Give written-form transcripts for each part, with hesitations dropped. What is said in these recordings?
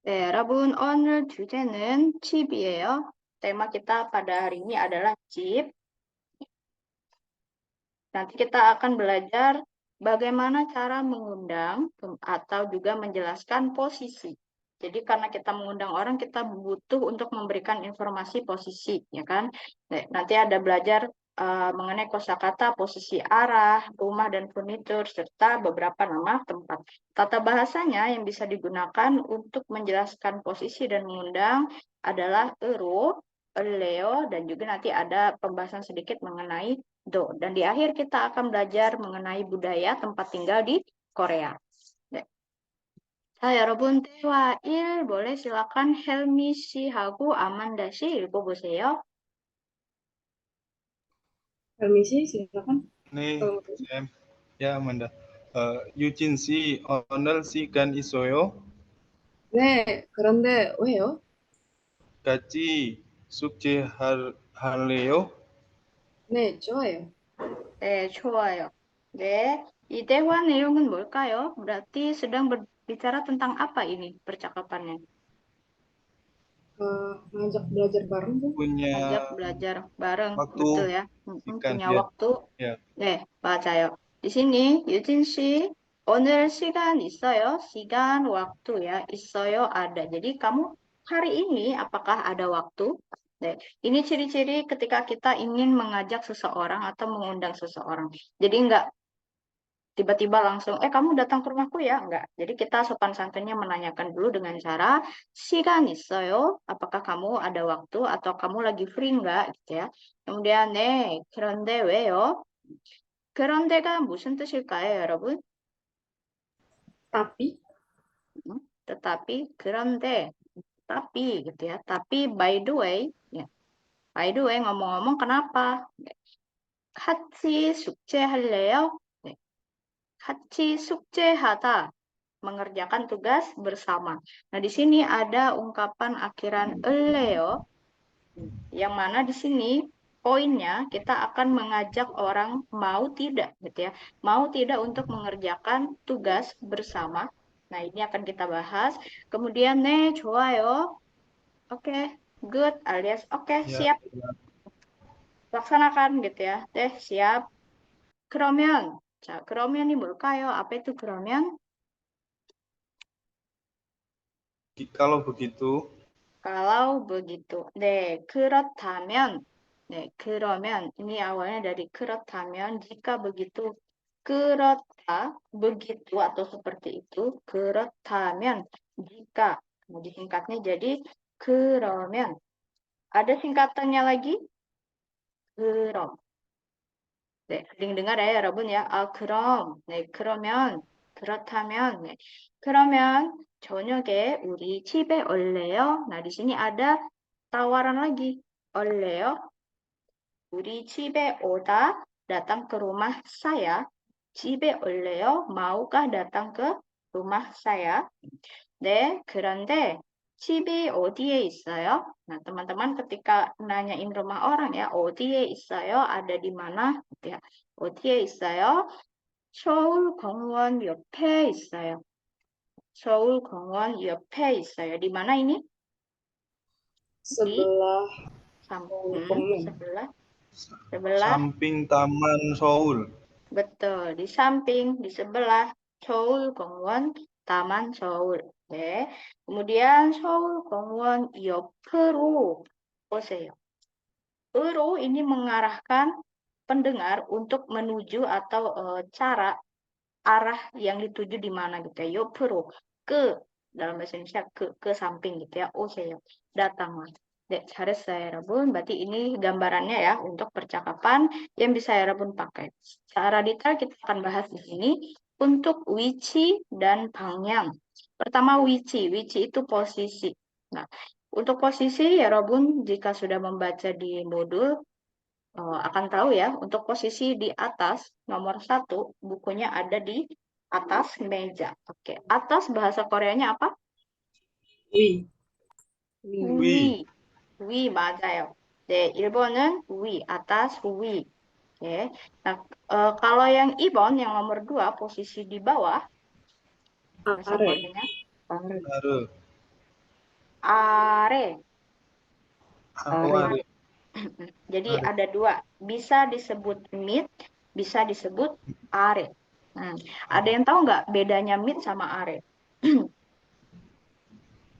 네, 여러분, 오늘 주제는 집이에요. tema kita pada hari ini adalah 집. Nanti kita akan belajar bagaimana cara mengundang atau juga menjelaskan posisi. Jadi karena kita mengundang orang, kita butuh untuk memberikan informasi posisi, ya kan? Nanti ada belajar mengenai kosakata, posisi arah, rumah dan furnitur, serta beberapa nama tempat. Tata bahasanya yang bisa digunakan untuk menjelaskan posisi dan mengundang adalah ero, leo, dan juga nanti ada pembahasan sedikit mengenai do. Dan di akhir kita akan belajar mengenai budaya tempat tinggal di Korea. 자, 여러분, 대화 1 boleh silakan 헬미 씨하고 아만다 씨 읽어보세요. Helmi sih, silakan. 네, 쌤. 야, 만다. 유진 씨, 오늘 시간 있어요? 네, 그런데 왜요? 같이 할래요? 네, 좋아요. 네, 좋아요. 네, 이 대화 내용은 뭘까요? berarti sedang berbicara tentang apa ini percakapannya? Ngajak belajar bareng tuh. punya Ajak belajar bareng, waktu betul ya. sikan, punya ya. waktu. Ya. 네, 맞아요. di sini 유진 씨, 오늘 시간 있어요? 시간 waktu ya, 있어요 ada. Jadi kamu hari ini apakah ada waktu? 네, ini ciri-ciri ketika kita ingin mengajak seseorang atau mengundang seseorang. Jadi enggak tiba-tiba langsung, kamu datang ke rumahku ya? Enggak. Jadi kita sopan santunnya menanyakan dulu dengan cara, 시간 있어요? Apakah kamu ada waktu atau kamu lagi free enggak? Gitu ya. Kemudian, 네, 그런데 왜요? 그런데가 무슨 뜻일까요, 여러분? Tapi, tetapi, 그런데, tapi, gitu ya. Tapi, by the way, ya. By the way, ngomong-ngomong kenapa? 같이 숙제할래요? 네. 같이 숙제하다. Mengerjakan tugas bersama. Nah, di sini ada ungkapan akhiran eleo, yang mana di sini poinnya kita akan mengajak orang mau tidak, gitu ya, mau tidak untuk mengerjakan tugas bersama. Nah, ini akan kita bahas. Kemudian, 네, 좋아요. Oke, good alias oke, Ya, siap, ya. laksanakan gitu ya. Deh, siap. 그러면, 자, 그러면이 뭘까요? apa itu 그러면? Kalau begitu, Kalau begitu. 네, 그렇다면. 네, 그러면. ini awalnya dari 그렇다면, jika begitu. 그렇다, begitu atau seperti itu. 그렇다면, jika. Mau disingkatnya jadi 그러면. Ada singkatannya lagi? 그럼. 네, sering dengar ya, 여러분 ya. 그럼. 네, 그러면. 그렇다면. 네. 그러면 저녁에 우리 집에 올래요? Nah, di sini ada tawaran lagi. 올래요? 우리 집에 오다, datang ke rumah saya. 집에 올래요? maukah datang ke rumah saya? 네, 그런데 집이 어디에 있어요? Nah, teman-teman ketika nanyain rumah orang ya, 어디에 있어요? Ada di mana? Gitu ya. 어디에 있어요? 서울공원 옆에 있어요. 서울공원 옆에 있어요. Di mana ini? Di sebelah samping, sebelah. samping Taman Seoul. Betul, di samping, di sebelah 서울공원, Taman Seoul. 네. kemudian 서울공원 옆으로 오세요. 으로 ini mengarahkan pendengar untuk menuju atau cara arah yang dituju di mana gitu ya. 옆으로, ke, dalam bahasa Indonesia ke samping gitu ya. 오세요, datanglah. 네, 잘했어요, 여러분. Berarti ini gambarannya ya untuk percakapan yang bisa 여러분 pakai. Secara detail kita akan bahas di sini untuk 위치 dan 방향. Pertama 위치 itu posisi. Nah, untuk posisi 여러분 jika sudah membaca di modul akan tahu ya, untuk posisi di atas nomor 1 bukunya ada di atas meja. Oke, atas bahasa Koreanya apa? 위. 위. 위 맞아요. 네, 일본은 위, atas 위. Oke. Nah, kalau yang Ibon yang nomor 2 posisi di bawah bahasa Are. Koreanya Are. Are. are. Aware. Jadi Are. ada dua, bisa disebut meet, bisa disebut are. Ada yang tahu nggak bedanya meet sama are?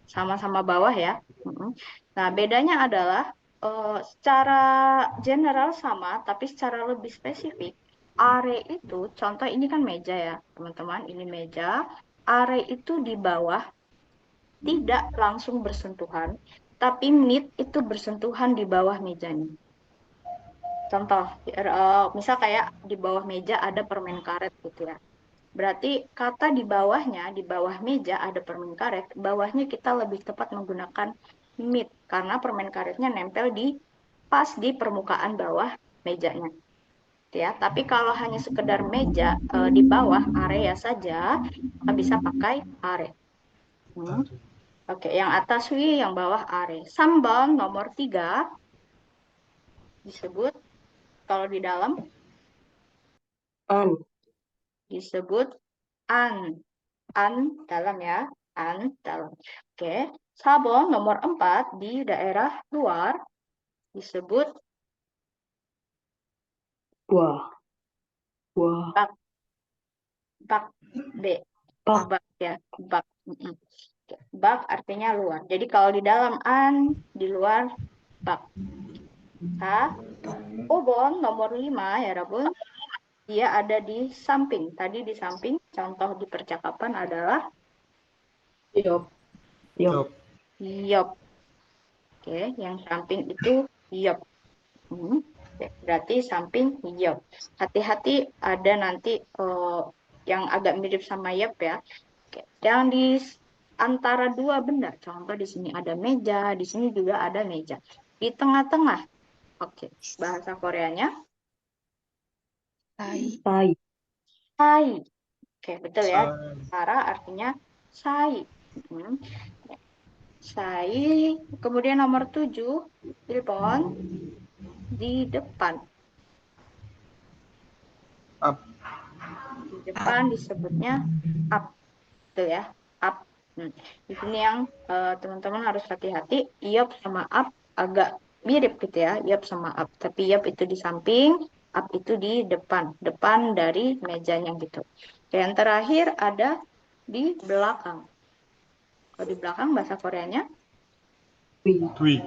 Sama-sama bawah ya. Nah, bedanya adalah secara general sama, tapi secara lebih spesifik. Are itu, contoh ini kan meja ya, teman-teman. Ini meja. Are itu di bawah tidak langsung bersentuhan, tapi meet itu bersentuhan di bawah mejanya. Contoh, misal kayak di bawah meja ada permen karet gitu ya. Berarti kata di bawahnya, di bawah meja ada permen karet, bawahnya kita lebih tepat menggunakan meet karena permen karetnya nempel di pas di permukaan bawah mejanya. Ya, tapi kalau hanya sekedar meja di bawah area saja, kita bisa pakai are. Hmm. Oke, yang atas wi, yang bawah are. Sambal nomor 3 disebut kalau di dalam An. disebut an. An dalam ya, an dalam. Oke, sabon nomor 4 di daerah luar disebut Wah. Wah. bak, bak, b, Bak. bak ya, bak. Oke, bak artinya luar. Jadi kalau di dalam an, di luar bak. Obon nomor 5 ya Rabun, dia ada di samping. Tadi di samping, contoh di percakapan adalah Yop. Yop. Job. yop. Oke, yang samping itu yop. Berarti samping yop. Hati-hati ada nanti yang agak mirip sama yop ya. Oke. Yang di antara dua benda. Contoh di sini ada meja, di sini juga ada meja. Di tengah-tengah. Oke, bahasa Koreanya Tai. Tai. sai. Oke, betul ya. Sai. Antara artinya sai. Sai. Kemudian nomor 7, Pilpon di depan. Up. Di depan disebutnya up, tuh ya, up. Di sini yang teman-teman harus hati-hati, iop sama up agak mirip gitu ya, iop sama up. Tapi iop itu di samping, up itu di depan dari mejanya gitu. Yang terakhir ada di belakang. Kalau di belakang bahasa Koreanya Wi. Dwi.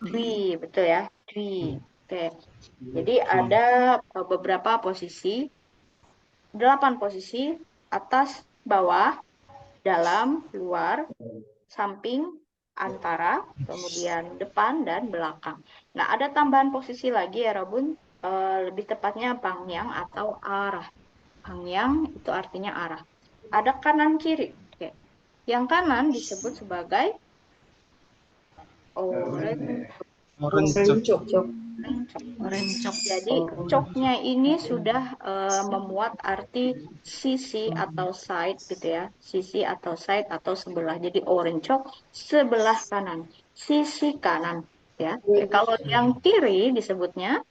dwi, betul ya, dwi. Oke. Jadi ada beberapa posisi, 8 posisi, atas, bawah, dalam, luar, samping, antara, kemudian depan, dan belakang. Nah, ada tambahan posisi lagi ya, Robun. Lebih tepatnya pangyang atau arah. Pangyang itu artinya arah. Ada kanan kiri. Oke. Yang kanan disebut sebagai oren. Orencok. Cok. Orencok. Jadi coknya ini sudah memuat arti sisi atau side gitu ya, sisi atau side atau sebelah. Jadi orange cok sebelah kanan, sisi kanan ya. Oke, kalau yang kiri disebutnya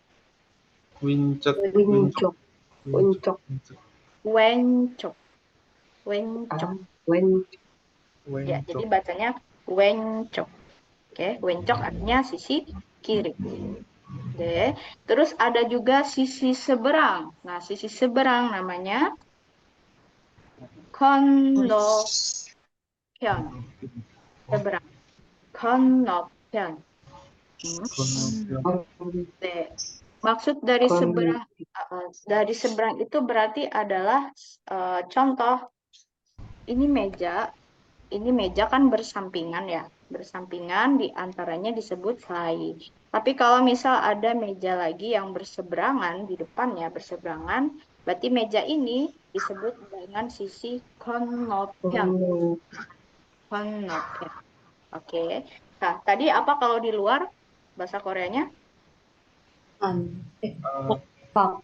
Wincek. Wincok. Wincok. wencok, wencok. Wen. Ya, jadi Wencok. bacanya wencok. Oke, wencok artinya sisi kiri. Oke, terus ada juga sisi seberang. Nah, sisi seberang namanya konopyeon. Seberang. Konopyeon. Oke. Maksud dari seberang itu berarti adalah contoh ini meja kan bersampingan ya. Bersampingan di antaranya disebut sai. Tapi kalau misal ada meja lagi yang berseberangan di depannya berseberangan, berarti meja ini disebut dengan sisi konopyeon. Konopyeon. Oke. Nah, tadi apa kalau di luar bahasa Koreanya? An. Pak.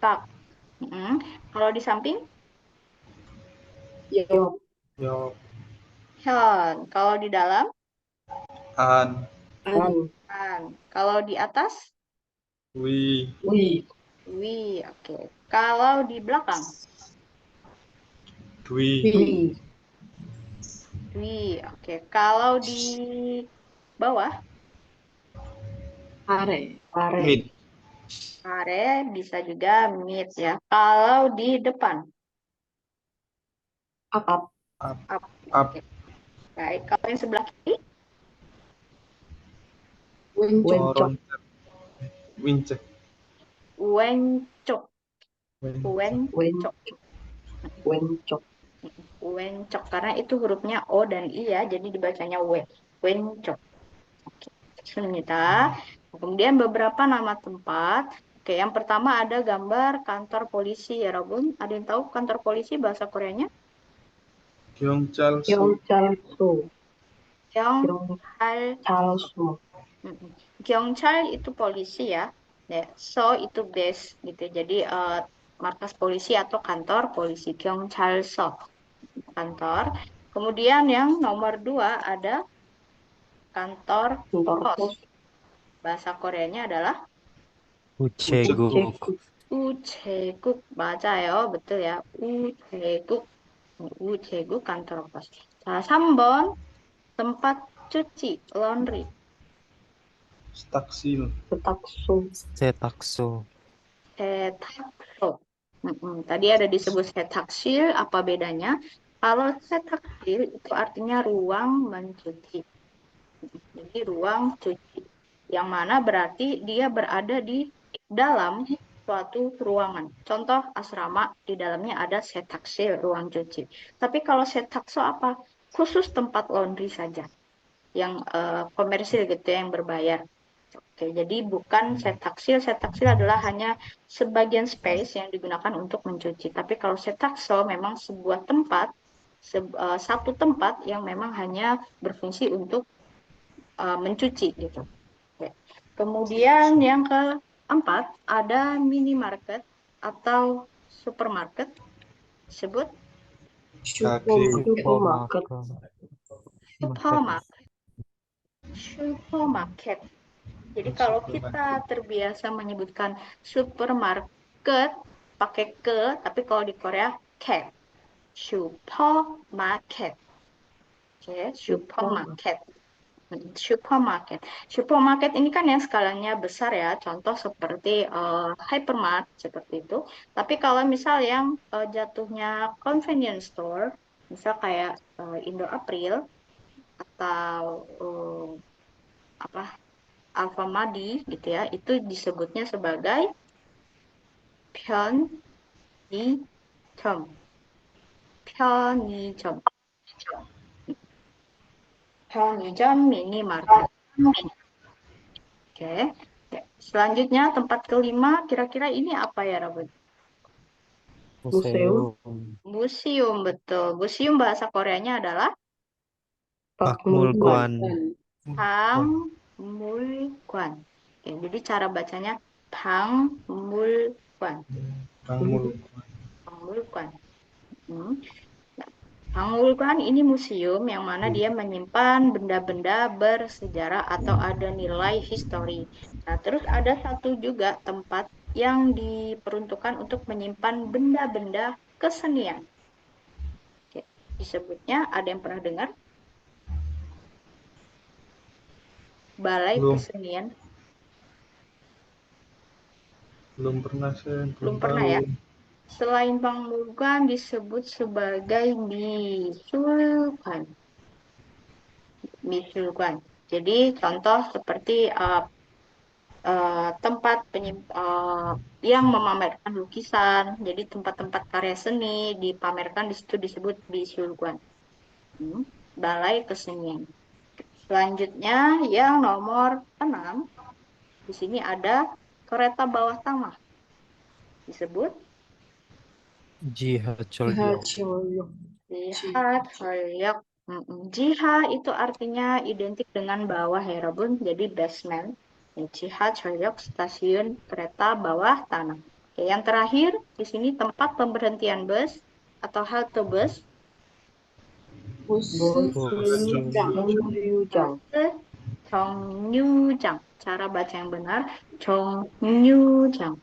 Tak. Kalau di samping? Yop. Yok. Hyun. Kalau di dalam? An. An. An. Kalau di atas? Wi. Wi. Wi. Oke. Kalau di belakang? Dwi. Wi. Wi. Oke. Kalau di bawah, Are. Are. Mid. are bisa juga mid ya. Kalau di depan, Up. Up. Up. up. Up. Oke. Baik. Kalau yang sebelah kiri, Wencok. Oroncer. Wincek. wencok. Wincek. Wencok. Wencok. Wencok. Karena itu hurufnya O dan I ya. Jadi dibacanya we. Wencok. Oke. Sunita. Kemudian beberapa nama tempat. Oke, yang pertama ada gambar kantor polisi ya, Robun. Ada yang tahu kantor polisi bahasa Koreanya? Gyeongchal-su. Gyeongchal-su. Gyeongchal. Gyeongchal-su. Gyeongchal itu polisi ya. Ya, so itu base gitu. Jadi markas polisi atau kantor polisi. Gyeongchal So kantor. Kemudian yang nomor 2 ada kantor Kantor pos. pos. Bahasa Koreanya adalah 우체국. Ucekuk. 우체국. 맞아요. betul ya. 우체국. 우체국 kantor pos. Nah, 3번 tempat cuci, laundry. Staksil. Setaksu. 세탁소, Setakso. Tadi ada disebut setaksil, apa bedanya? Kalau setaksil itu artinya ruang mencuci. Jadi ruang cuci. Yang mana berarti dia berada di dalam suatu ruangan. Contoh asrama, di dalamnya ada setaksil, ruang cuci. Tapi kalau setakso apa? Khusus tempat laundry saja. Yang komersil gitu ya, yang berbayar. Oke, jadi bukan setaksil. Setaksil adalah hanya sebagian space yang digunakan untuk mencuci. Tapi kalau setakso memang sebuah tempat, satu tempat yang memang hanya berfungsi untuk mencuci gitu. Oke. Kemudian yang keempat ada minimarket atau supermarket. Sebut Supermarket. supermarket. Supermarket. Jadi kalau kita terbiasa menyebutkan supermarket pakai ke, tapi kalau di Korea cat. Supermarket. Oke, supermarket. Supermarket. Supermarket ini kan yang skalanya besar ya, contoh seperti hypermart seperti itu. Tapi kalau misal yang jatuhnya convenience store, misal kayak Indo April atau apa Alfamadi gitu ya, itu disebutnya sebagai 편의점. 편의점. 편의점 minimarket. Oke. Selanjutnya tempat kelima, kira-kira ini apa ya, Robert? Museum. Museum, betul. Museum bahasa Koreanya adalah 박물관, Pangmulkwan. Oke, jadi cara bacanya Pangmulkwan. Pangmulkwan. Pangmulkwan ini museum yang mana dia menyimpan benda-benda bersejarah atau ada nilai histori. Nah, terus ada satu juga tempat yang diperuntukkan untuk menyimpan benda-benda kesenian. Oke, disebutnya, ada yang pernah dengar? Balai Kesenian. Belum pernah saya. Belum pernah ya. Selain Pangmulkwan disebut sebagai bisulkan. Bisulkan. Jadi contoh seperti tempat yang memamerkan lukisan. Jadi tempat-tempat karya seni dipamerkan di situ disebut bisulkan. Balai Kesenian. Selanjutnya yang nomor 6. Di sini ada kereta bawah tanah. Disebut 지하철역, 지하철역. Jiha itu artinya identik dengan bawah ya, Robun. Jadi basement. Jihacheoryok, stasiun kereta bawah tanah. Oke, yang terakhir di sini tempat pemberhentian bus atau halte bus. 정류장. Cara baca yang benar 정류장.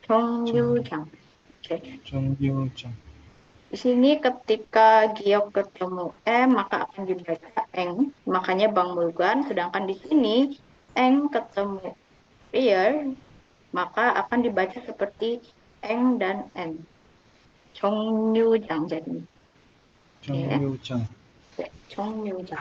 정류장. Oke. 정류장. Di sini ketika giok ketemu maka akan dibaca eng. Makanya Bang Mulgan. Sedangkan di sini eng ketemu real, maka akan dibaca seperti eng dan en. 정류장 jadi. 정류장. 네, 정류장.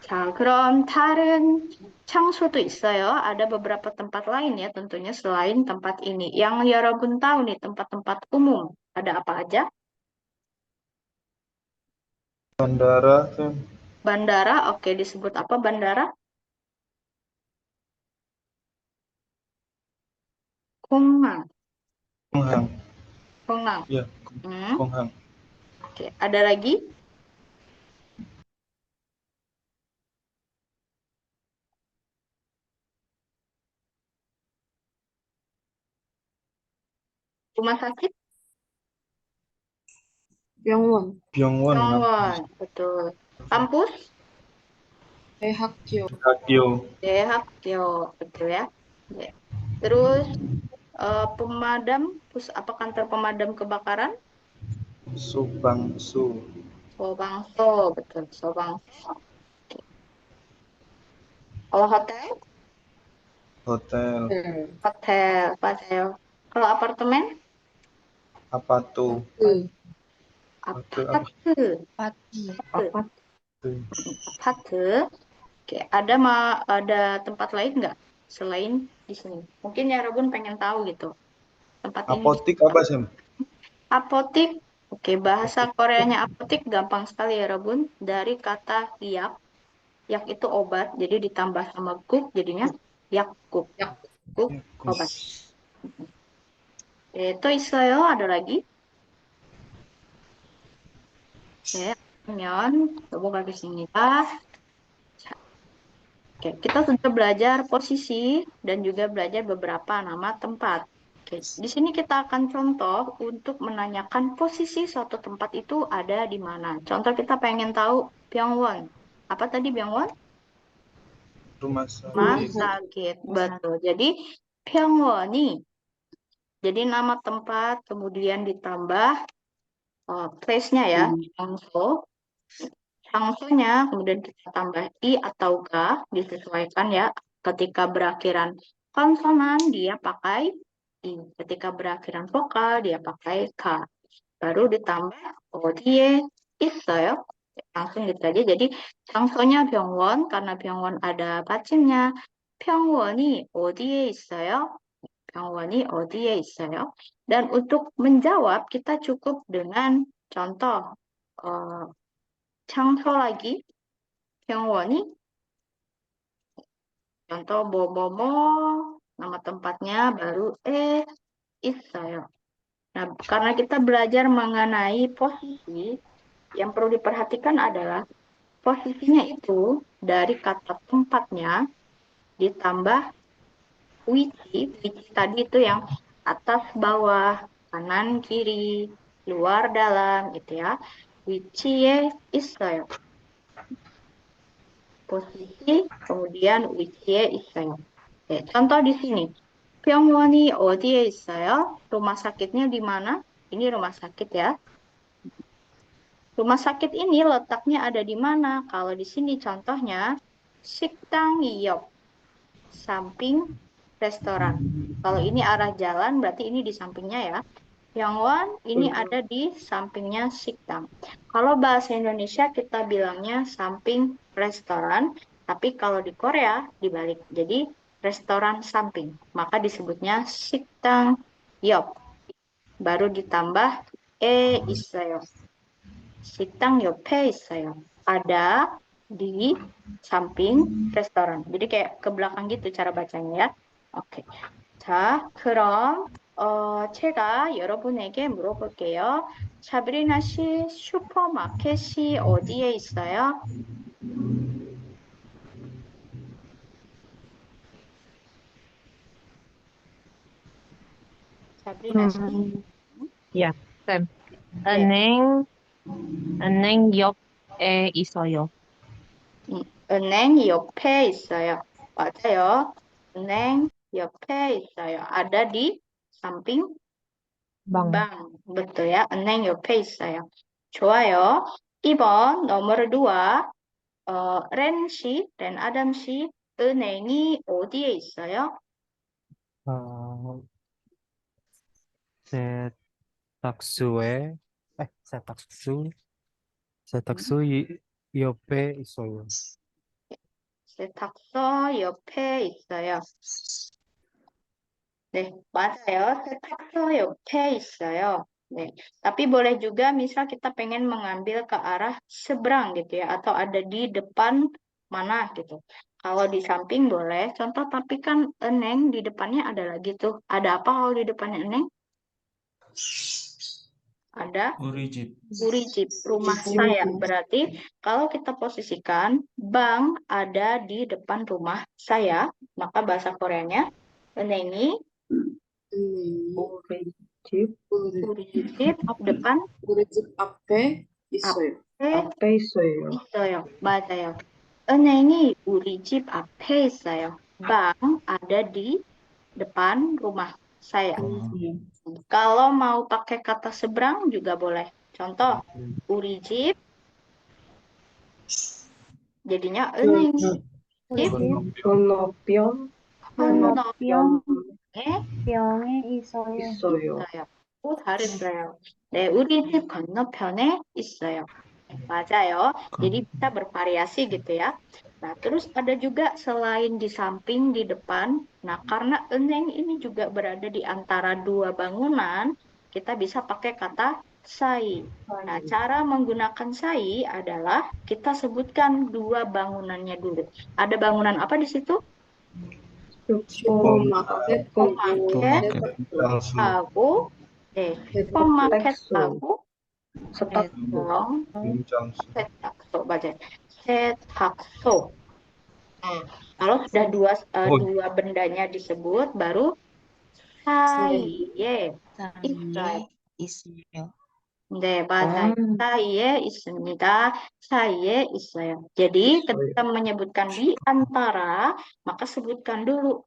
자, 그럼 다른 장소도 있어요. ada beberapa tempat lain ya tentunya selain tempat ini. Yang 여러분 tahu nih tempat-tempat umum. Ada apa aja? Bandara kan. Bandara, oke disebut apa bandara? 공항. 공항. 공항. Ya, Hmm, 공항. oke, ada lagi? Rumah sakit? 병원, 병원. 병원, betul. Kampus? 대학교, 학교. 대학교, betul ya. Ya. Terus pemadam, terus apa kantor pemadam kebakaran? 소방서. Sobangso, betul. Sobangso. Kalau hotel? 호텔. 네, Hotel, 맞아요. Kalau apartemen? 아파트. Apa트. Pati. Apa트. 그 Apa트. Oke, ada tempat lain nggak selain di sini? Mungkin ya Robun pengen tahu gitu. Tempat ini apotik apa sih? apotik. Oke, bahasa Koreanya apotik gampang sekali ya Robun. Dari kata yak. Yak itu obat, jadi ditambah sama kuk jadinya yakuk. Kuk obat. Itu 있어요. Ada lagi? Oke, kalian coba garisnya. Oke, kita sudah belajar posisi dan juga belajar beberapa nama tempat. Oke, di sini kita akan contoh untuk menanyakan posisi suatu tempat itu ada di mana. Contoh kita pengen tahu Byungwon. Apa tadi Byungwon? rumah Rumah sakit. sakit. Betul. Jadi Byungwon이 jadi nama tempat kemudian ditambah place-nya ya, Changso. Changsonya kemudian kita tambah i atau ga disesuaikan ya. Ketika berakhiran konsonan dia pakai i, ketika berakhiran vokal dia pakai k. Baru ditambah 어디에 있어요? Langsung gitu aja. Jadi 장소nya 병원 karena 병원 ada 받침nya. 병원이 어디에 있어요? 병원이 어디에 있어요? Dan untuk menjawab kita cukup dengan contoh 장소 lagi 병원이 contoh 뭐뭐뭐 nama tempatnya baru 있어요. Nah, karena kita belajar mengenai posisi, yang perlu diperhatikan adalah posisinya itu dari kata tempatnya ditambah which tadi itu yang atas bawah, kanan kiri, luar dalam gitu ya. which에 있어요. posisi kemudian which에 있어요. Oke, contoh di sini. 병원이 어디에 있어요? Rumah sakitnya di mana? Ini rumah sakit ya. Rumah sakit ini letaknya ada di mana? Kalau di sini contohnya 식당 옆, samping restoran. Kalau ini arah jalan berarti ini di sampingnya ya. Byungwon ini ada di sampingnya 식당. Kalau bahasa Indonesia kita bilangnya samping restoran, tapi kalau di Korea dibalik. Jadi restoran samping, maka disebutnya 식당 옆. Baru ditambah 있어요. 식당 옆에 있어요. Ada di samping restoran. Jadi kayak ke belakang gitu cara bacanya ya. 오케이. 자, 그럼 제가 여러분에게 물어볼게요. 사브리나 씨, 슈퍼마켓이 어디에 있어요? 사브리나 씨. Ya, Sam. 네. 은행 옆에 있어요. 은행 옆에 있어요. 맞아요. 은행 옆에 있어요. Ada di samping 방. betul ya. 은행 옆에 있어요. 좋아요. 2번 nomor 2. 렌 아담 씨, 은행이 어디에 있어요? 어, 세탁소에, 세탁소 옆에 있어요. 세탁소 옆에 있어요. 네, 맞아요. 세탁소 옆에 있어요. 네, tapi boleh juga misal kita pengen mengambil ke arah seberang gitu ya, atau ada di depan mana gitu. Kalau di samping boleh, contoh tapi kan eneng di depannya ada lagi tuh. Ada apa kalau di depannya eneng? Ada 우리 집. Urijib, rumah saya. Berarti kalau kita posisikan bank ada di depan rumah saya, maka bahasa Koreanya 은행이 우리 집 Urijib depan 우리 집 앞에 있어요. 앞에 앞에 있어요. 있어요. 맞아요. 은행이 우리 집 앞에 있어요. Bank ada di depan rumah saya. Kalau mau pakai kata seberang juga boleh. Contoh, 우리 집 jadinya 은행 집 건너편 건너편에 병에 있어요. 있어요. 있어요. 오, 잘했어요. 네, 우리 집 건너편에 있어요. 맞아요. Jadi bisa bervariasi gitu ya. Nah, terus ada juga selain di samping, di depan. Nah, karena eneng ini juga berada di antara dua bangunan, kita bisa pakai kata sai. Nah, cara menggunakan sai adalah kita sebutkan dua bangunannya dulu. Ada bangunan apa di situ? 슈퍼마켓 슈퍼마켓 palsu. 하고, 네, 슈퍼마켓하고 세탁소 Bincang. 세탁소, 맞아요. 세탁소. Kalau sudah dua bendanya disebut, baru 사이에 있어요. 있어요. 네, 맞아요. 사이에 있습니다. 사이에 있어요. Jadi ketika menyebutkan di antara, maka sebutkan dulu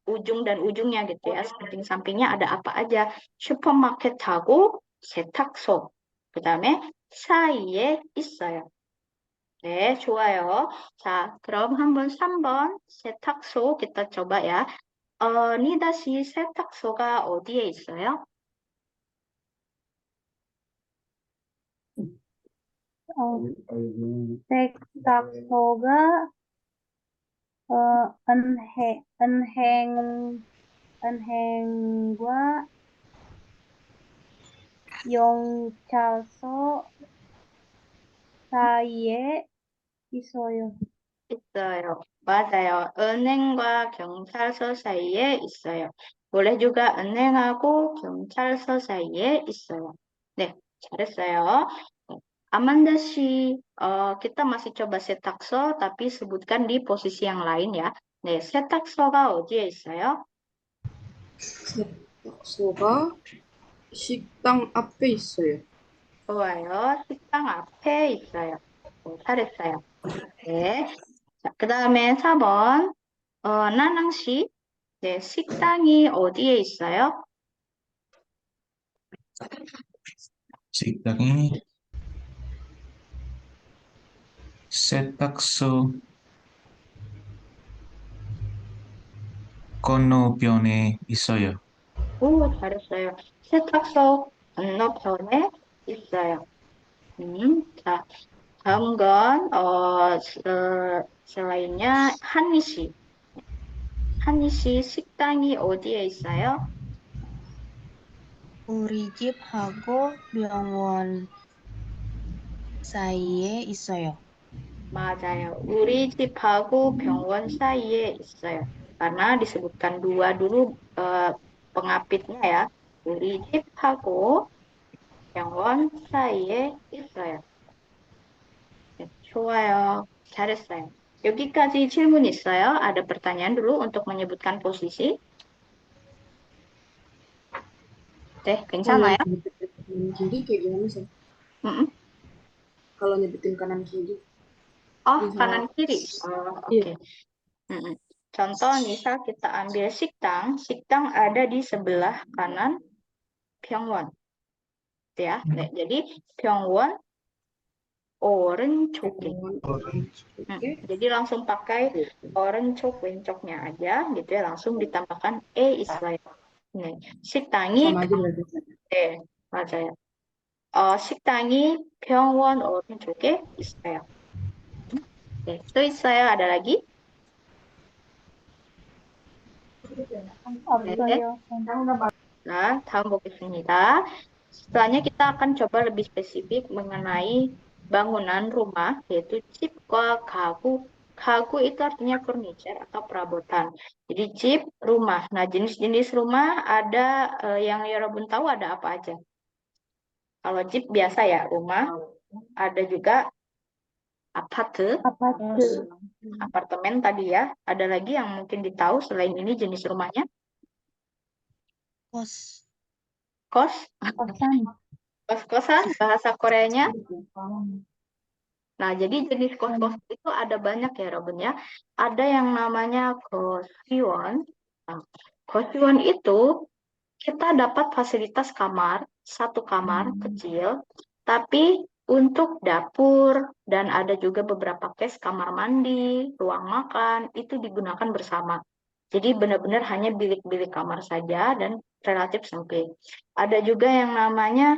ujung dan ujungnya gitu ya. Samping-sampingnya ada apa aja. 슈퍼마켓하고 세탁소. 그다음에 사이에 있어요. 네, 좋아요. 자, 그럼 한번 3번 세탁소 kita coba ya. 니다 씨 세탁소가 어디에 있어요? 세탁소가 은행과 경찰서 사이에 있어요. 있어요. 맞아요. 은행과 경찰서 사이에 있어요. boleh juga 은행하고 경찰서 사이에 있어요. 네, 잘했어요. 아만다 씨, kita masih coba 세탁소, tapi sebutkan di posisi yang lain ya. 네, 세탁소가 어디에 있어요? 세탁소가 식당 앞에 있어요. 좋아요. 식당 앞에 있어요. 잘했어요. 네. 자, 그 다음에 4번. 나낭 씨. 네, 식당이 어디에 있어요? 식당이 세탁소 건너편에 있어요. 오, 잘했어요. 세탁소 건너편에 있어요. 자, 다음 건, selainnya 한니 씨. 한니 씨, 식당이 어디에 있어요? 우리 집하고 병원 사이에 있어요. 맞아요. 우리 집하고 병원 사이에 있어요. Karena disebutkan dua dulu pengapitnya ya. 우리 집하고 병원 사이에 있어요. 네, 좋아요. 잘했어요. 여기까지 질문 있어요? Ada pertanyaan dulu untuk menyebutkan posisi? 네, 괜찮아요? Kanan kiri kayak gimana sih? Mm-mm. Kalau nyebutin kanan kiri. Oh, Bisa. kanan kiri. Oh, oke. Mm-mm. Contoh, misal kita ambil 식당. 식당 ada di sebelah kanan 병원. Gitu ya. Nah, jadi 병원 오른쪽에. Jadi langsung pakai 오른쪽 왼쪽nya aja gitu ya, langsung ditambahkan 있어요. 네. 식당이 Sama aja berarti. 네, 맞아요. 식당이 병원 오른쪽에 있어요. 네, 또 있어요. ada lagi? 없어요. Nah, 다음 보겠습니다. Setelahnya kita akan coba lebih spesifik mengenai bangunan rumah, yaitu 집과 가구. 가구 itu artinya furniture atau perabotan. Jadi 집, rumah. Nah, jenis-jenis rumah ada yang Yorobun tahu ada apa aja? Kalau 집 biasa ya, rumah. Ada juga 아파트, 아파트, apartemen tadi ya. Ada lagi yang mungkin ditahu selain ini jenis rumahnya? kos, Kos, 거산, kos-kosan, bahasa Koreanya. Nah, jadi jenis kos-kos itu ada banyak ya, Robin ya. Ada yang namanya kosiwon. Nah, kosiwon itu kita dapat fasilitas kamar, satu kamar kecil, tapi untuk dapur dan ada juga beberapa case kamar mandi, ruang makan, itu digunakan bersama. Jadi benar-benar hanya bilik-bilik kamar saja dan relatif sempit. Ada juga yang namanya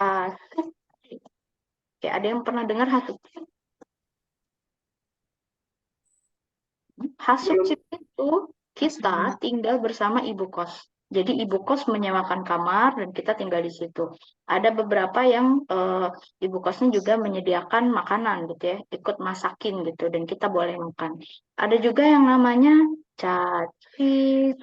hasukji. Oke, ada yang pernah dengar hasukji? Hasukji itu kita tinggal bersama ibu kos. Jadi ibu kos menyewakan kamar dan kita tinggal di situ. Ada beberapa yang ibu kosnya juga menyediakan makanan gitu ya, ikut masakin gitu dan kita boleh makan. Ada juga yang namanya jajip.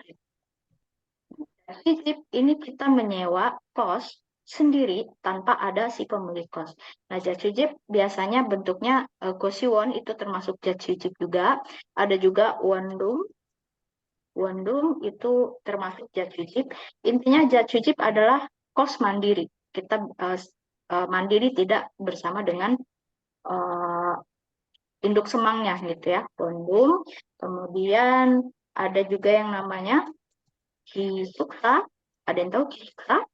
Jajip ini kita menyewa kos sendiri tanpa ada si pemilik kos. Nah, jajip biasanya bentuknya kosiwon itu termasuk jajip juga. Ada juga wondum. Wondum itu termasuk jajujib. Intinya jajujib adalah kos mandiri. Kita mandiri tidak bersama dengan induk semangnya gitu ya. Wondum. Kemudian ada juga yang namanya hisuksa. Ada yang tahu hisuksa?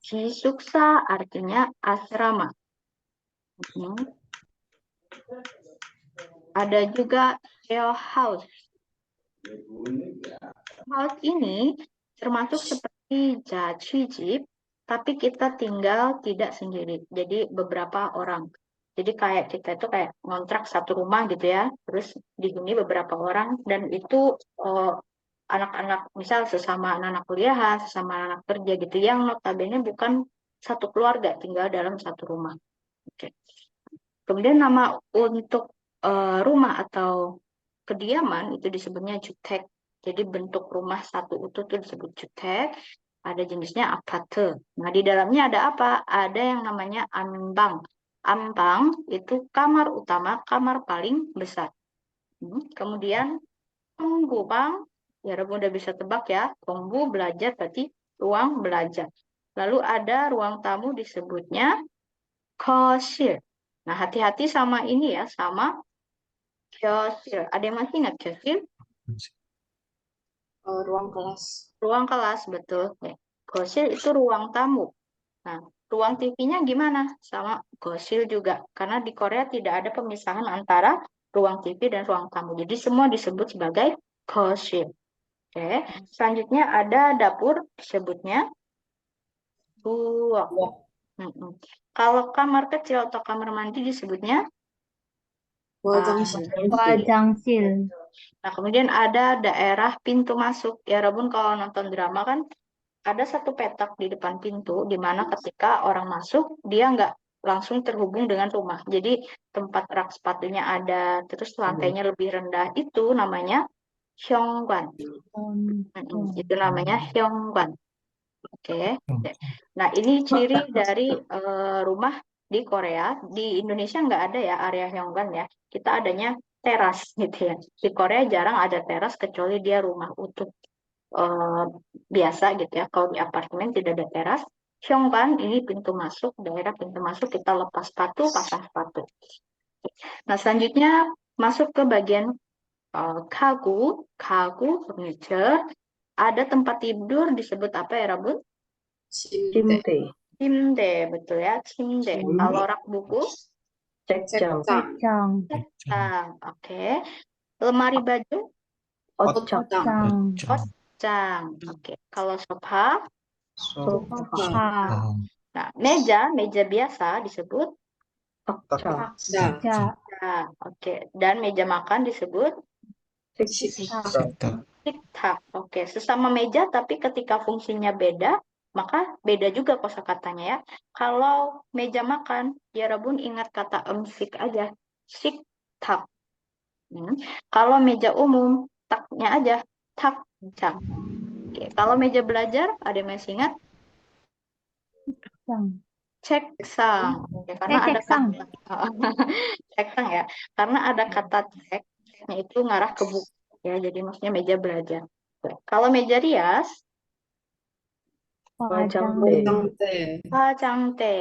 Hisuksa artinya asrama. Ada juga share house. House ini termasuk seperti jajujib, tapi kita tinggal tidak sendiri. Jadi beberapa orang. Jadi kayak kita itu kayak ngontrak satu rumah gitu ya, terus dihuni beberapa orang dan itu anak-anak misal sesama anak kuliahan, sesama anak kerja gitu yang notabene bukan satu keluarga tinggal dalam satu rumah. Oke. Kemudian nama untuk rumah atau kediaman itu disebutnya jutek. Jadi bentuk rumah satu utuh itu disebut jutek. Ada jenisnya aparte. Nah, di dalamnya ada apa? Ada yang namanya ambang. Ambang itu kamar utama, kamar paling besar. Kemudian penggubang, ya Rabu udah bisa tebak ya. Penggu belajar berarti ruang belajar. Lalu ada ruang tamu disebutnya kosil. Nah, hati-hati sama ini ya, sama 교실. Ada yang masih ingat 교실? Ruang kelas. Ruang kelas, betul. 교실 itu ruang tamu. Nah, ruang TV-nya gimana? Sama 교실 juga. Karena di Korea tidak ada pemisahan antara ruang TV dan ruang tamu. Jadi semua disebut sebagai 교실. Oke. Selanjutnya ada dapur, disebutnya buok. Kalau kamar kecil atau kamar mandi disebutnya 화장실. 화장실, Nah, kemudian ada daerah pintu masuk. Ya, Rabun kalau nonton drama kan ada satu petak di depan pintu, di mana ketika orang masuk, dia nggak langsung terhubung dengan rumah. Jadi tempat rak sepatunya ada, terus lantainya lebih rendah. Itu namanya hyong관. Itu namanya hyong관. Oke. Nah, ini ciri dari rumah di Korea. Di Indonesia nggak ada ya area hyong관 ya. Kita adanya teras gitu ya. Di Korea jarang ada teras kecuali dia rumah utuh biasa gitu ya. Kalau di apartemen tidak ada teras. Hyong관 ini pintu masuk, daerah pintu masuk kita lepas sepatu, pasang sepatu. Nah, selanjutnya masuk ke bagian 가구, furniture. Ada tempat tidur disebut apa ya, Rabun? 침대. 침대, 침대, betul ya, 침대. Kalau rak buku, 책장, 책장. 장, oke. Lemari baju, 옷장, 옷장. 장, cang. Oke. Kalau sofa, sofa, 소파, 파, nah meja biasa disebut 탁자, 자. 자, oke. Dan meja makan disebut 식탁, 식탁. tiktak. Oke, sesama meja tapi ketika fungsinya beda, maka beda juga kosakatanya ya. Kalau meja makan, ya Rabun ingat kata emsik aja, siktak. Kalau meja umum, taknya aja, takjang. Oke, kalau meja belajar, ada yang masih ingat? 장, Ceksang. Oke, karena ada 책상, ceksang ya, karena ada kata cek, ceknya itu ngarah ke buku ya, jadi maksudnya meja belajar. Oke, kalau meja rias, 화장대, 화장대. Hwajangte.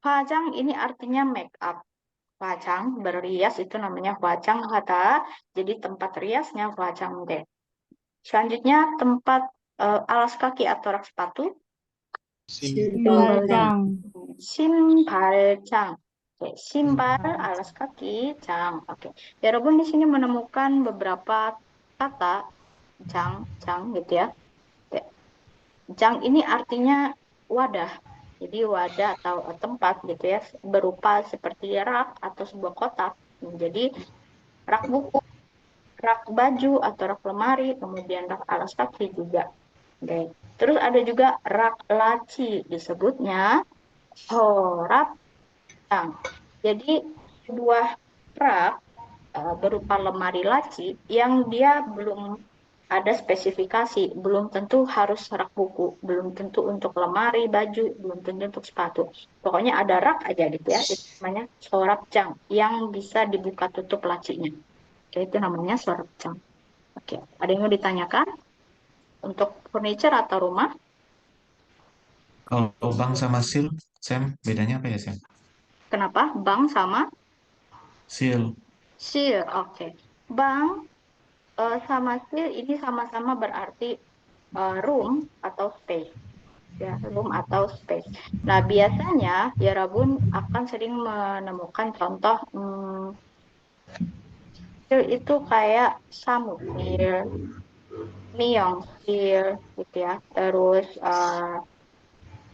Hwajang ini artinya make up. Hwajang, berrias itu namanya hwajang hata. Jadi tempat riasnya hwajangte. Selanjutnya tempat alas kaki atau rak sepatu. 신발장, Simbaljang. Oke, simbal, alas kaki, jang. Oke. Ya, Robun di sini menemukan beberapa kata jang, gitu ya. Oke. Jang ini artinya wadah. Jadi wadah atau tempat gitu ya, berupa seperti rak atau sebuah kotak. Jadi rak buku, rak baju atau rak lemari, kemudian rak alas kaki juga. Oke. Terus ada juga rak laci, disebutnya horap jang. Jadi sebuah rak berupa lemari laci yang dia belum ada spesifikasi, belum tentu harus rak buku, belum tentu untuk lemari, baju, belum tentu untuk sepatu. Pokoknya ada rak aja gitu ya, itu namanya sorapjang yang bisa dibuka tutup lacinya. Oke, itu namanya sorapjang. Oke, ada yang mau ditanyakan untuk furniture atau rumah? Kalau bang sama seal, Sam, bedanya apa ya, Sam? Kenapa? Bang sama Seal. seal. Oke. Bang sama seal ini sama-sama berarti room atau space. Ya, room atau space. Nah, biasanya ya Rabun akan sering menemukan contoh seal itu kayak samupil, myeongsil gitu ya. Terus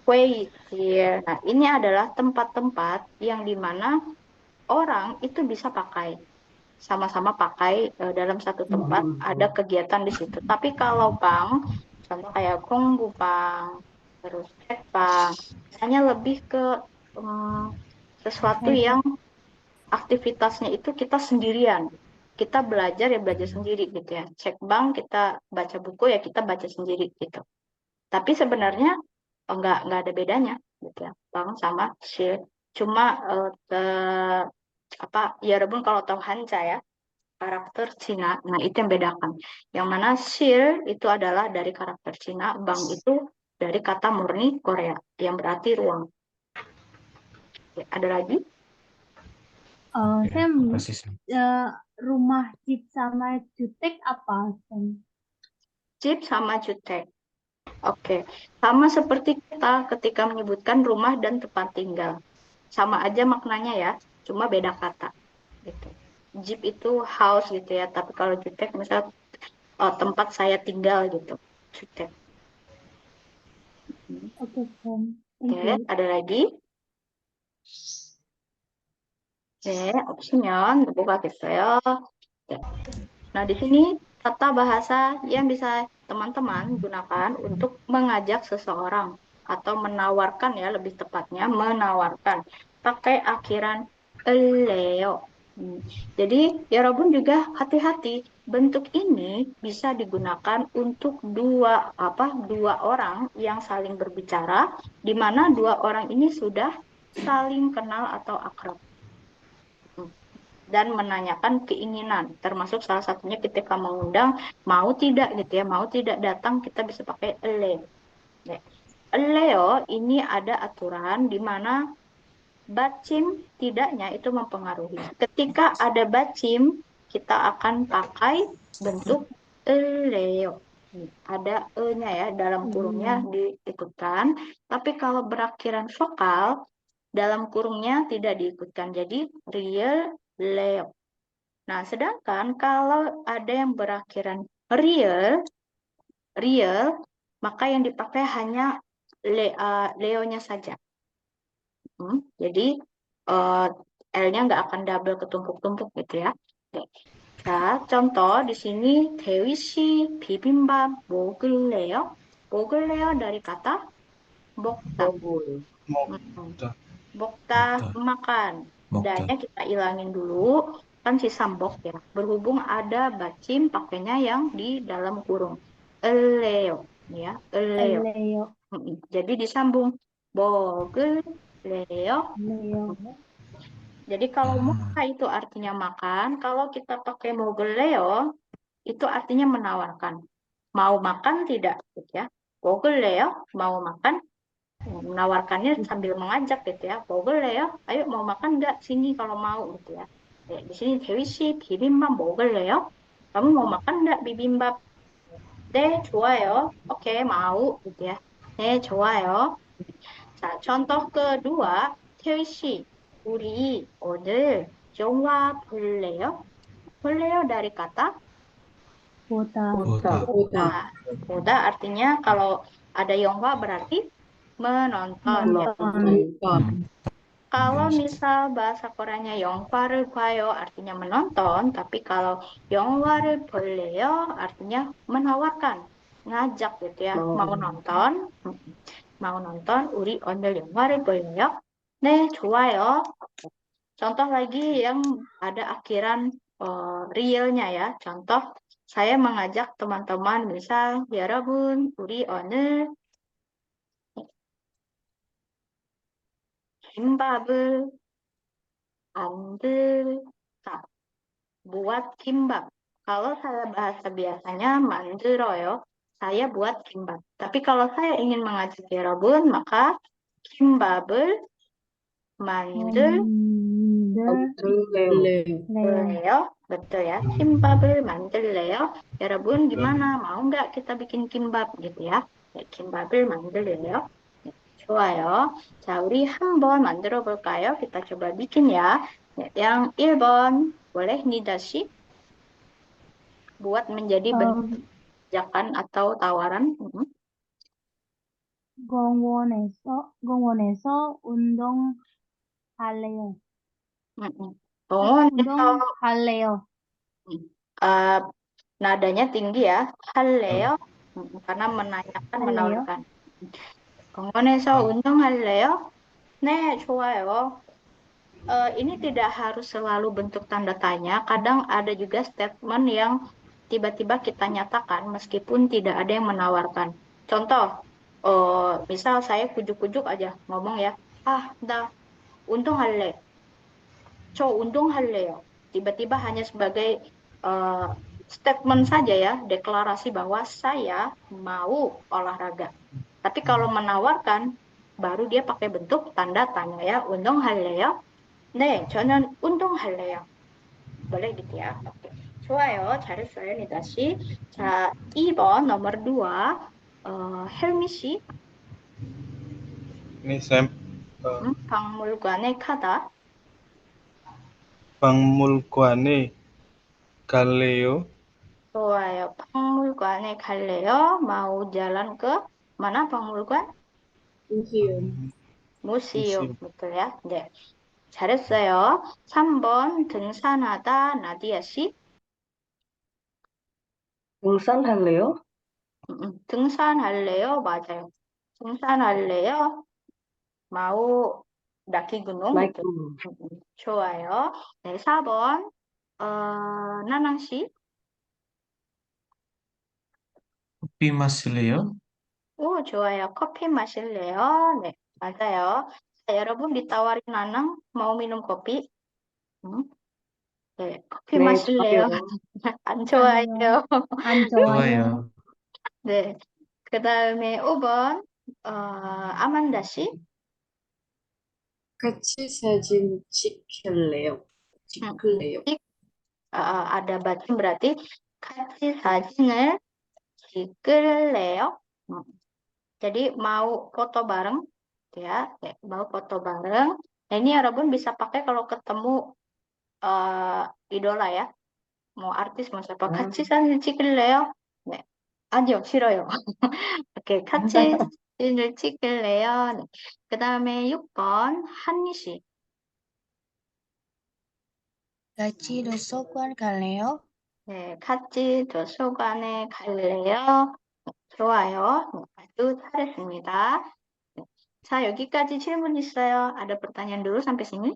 kweikil. Nah, ini adalah tempat-tempat yang dimana orang itu bisa pakai sama-sama pakai dalam satu tempat ada kegiatan di situ. Tapi kalau bank, contoh kayak Kongbupang, terus Tekbang, misalnya lebih ke sesuatu yang aktivitasnya itu kita sendirian. Kita belajar ya belajar sendiri gitu ya. Cek bank, kita baca buku ya kita baca sendiri gitu. Tapi sebenarnya nggak ada bedanya gitu ya. Bank sama share. Cuma apa ya Rebun kalau tahu Hanca ya karakter Cina. Nah, itu yang bedakan. Yang mana shir itu adalah dari karakter Cina, bang itu dari kata murni Korea, yang berarti ruang. Oke, ada lagi? Ya, Sam, makasih, Sam. rumah jeep sama jutek apa, Sam? Jeep sama jutek. Oke, sama seperti kita ketika menyebutkan rumah dan tempat tinggal. Sama aja maknanya ya, cuma beda kata. Gitu. Jeep itu house gitu ya, tapi kalau jutek misal tempat saya tinggal gitu. Jutek. Oke, Sam. Thank Oke, you. ada lagi? 네, 없으면 넘어가겠어요. 네. Nah, di sini tata bahasa yang bisa teman-teman gunakan untuk mengajak seseorang atau menawarkan ya, lebih tepatnya menawarkan pakai akhiran eleo. Jadi, ya Robun juga hati-hati. Bentuk ini bisa digunakan untuk dua orang yang saling berbicara, di mana dua orang ini sudah saling kenal atau akrab dan menanyakan keinginan, termasuk salah satunya ketika mengundang mau tidak gitu ya, mau tidak datang kita bisa pakai ele. Eleo ini ada aturan di mana bacim tidaknya itu mempengaruhi. Ketika ada bacim kita akan pakai bentuk eleo. Ada e-nya ya, dalam kurungnya diikutkan. Tapi kalau berakhiran vokal, dalam kurungnya tidak diikutkan. Jadi real, leo. Nah, sedangkan kalau ada yang berakhiran real, maka yang dipakai hanya Leo-nya saja. Jadi L-nya nggak akan double ketumpuk-tumpuk gitu ya. Oke. Nah, contoh di sini Dewi 씨 bibimbap 먹을래요? 먹을래요 dari kata 먹다. 먹을. 먹다. 먹다 먹다. makan. 먹다. Danya kita ilangin dulu, kan sisa mbok ya. Berhubung ada bacim pakainya yang di dalam kurung. Eleo, ya, eleo. Leo. Jadi disambung 먹을래요. Leo. Jadi kalau Ah. muka itu artinya makan, kalau kita pakai 먹을래요 itu artinya menawarkan. Mau makan tidak, gitu ya. 먹을래요, mau makan, menawarkannya sambil mengajak gitu ya. 먹을래요, ayo mau makan nggak sini kalau mau gitu ya. Di sini Dewi 씨 bibimbap 먹을래요? Kamu mau makan nggak bibimbap? 네, 좋아요. Oke, mau gitu ya. 네, 좋아요. 자, contoh kedua, 태희 씨, 우리 오늘 영화 볼래요? 볼래요 dari kata 보다. 보다. 보다. boda artinya kalau ada yongwa berarti menonton ya. nonton. Kalau misal bahasa Koreanya 영화를 봐요 artinya menonton, tapi kalau 영화를 볼래요 artinya menawarkan, ngajak gitu ya, mau nonton, mau nonton, 우리 오늘 영화를 볼래요? 네, 좋아요. Contoh lagi yang ada akhiran realnya ya. Contoh saya mengajak teman-teman misal 여러분 우리 오늘 김밥을 만들까? Buat kimbab. Kalau saya bahasa biasanya 만들어요. Saya buat kimbab. Tapi kalau saya ingin mengajak 여러분 maka kimbab을 만들 만들래요. Leo. betul ya. Kimbab을 만들래요? 여러분 gimana? Mau nggak kita bikin kimbab gitu ya? kimbab을 만들래요? 좋아요. 자, 우리 한번 만들어 볼까요? Kita coba bikin ya. Yang 1번 boleh Nidasi buat menjadi bentuk ajakan atau tawaran. 공원에서 운동할래요. 공원에서 운동할래요. nadanya tinggi ya. 할래요? karena menanyakan, 할래요? menawarkan. 공원에서 운동할래요? 네, 좋아요. Ini tidak harus selalu bentuk tanda tanya. Kadang ada juga statement yang tiba-tiba kita nyatakan meskipun tidak ada yang menawarkan. Contoh, misal saya kujuk-kujuk aja ngomong ya, 나 운동할래. 저 운동할래요. Tiba-tiba hanya sebagai statement saja ya, deklarasi bahwa saya mau olahraga. Tapi kalau menawarkan, baru dia pakai bentuk tanda tanya ya, 운동할래요? 네, 저는 운동할래요. boleh gitu ya. Oke. 좋아요. 잘했어요, 니다 씨. 자, 2번 nomor 2. 헬미 씨. Ini Sam, 박물관에 가다. 박물관에 갈래요? 좋아요. 박물관에 갈래요? mau jalan ke mana 박물관? Museum. 무seum. betul ya. 네. 잘했어요. 3번 등산하다 나디아 씨. 등산할래요? 등산할래요? 맞아요. 등산할래요? mau daki gunung 나이키. gitu. 좋아요. 네, 4번 나낭 씨. 커피 마실래요? 오, 좋아요. 커피 마실래요? 네, 맞아요. 자, 여러분 ditawarin 나낭 mau minum kopi? 네, 커피 네, 마실래요? 좋아요. 안 좋아요. 안 좋아요. 좋아요. 네. 그다음에 5번 아만다 씨. 같이 사진 찍힐래요. 찍을래요. ada batin berarti 같이 사진을 찍을래요? Jadi mau foto bareng, ya, mau foto bareng. Nah, ini Rabun bisa pakai kalau ketemu idola ya, mau artis mau siapa. 같이 사진 찍을래요? 네, 아니요, 싫어요. 오케이, 같이 사진을 찍을래요? 네. 그다음에 6번 한니 씨. 같이 도서관 갈래요? 네, 같이 도서관에 갈래요? 네, 좋아요. 네, 아주 잘했습니다. 네. 자, 여기까지 질문 있어요. ada pertanyaan dulu sampai sini?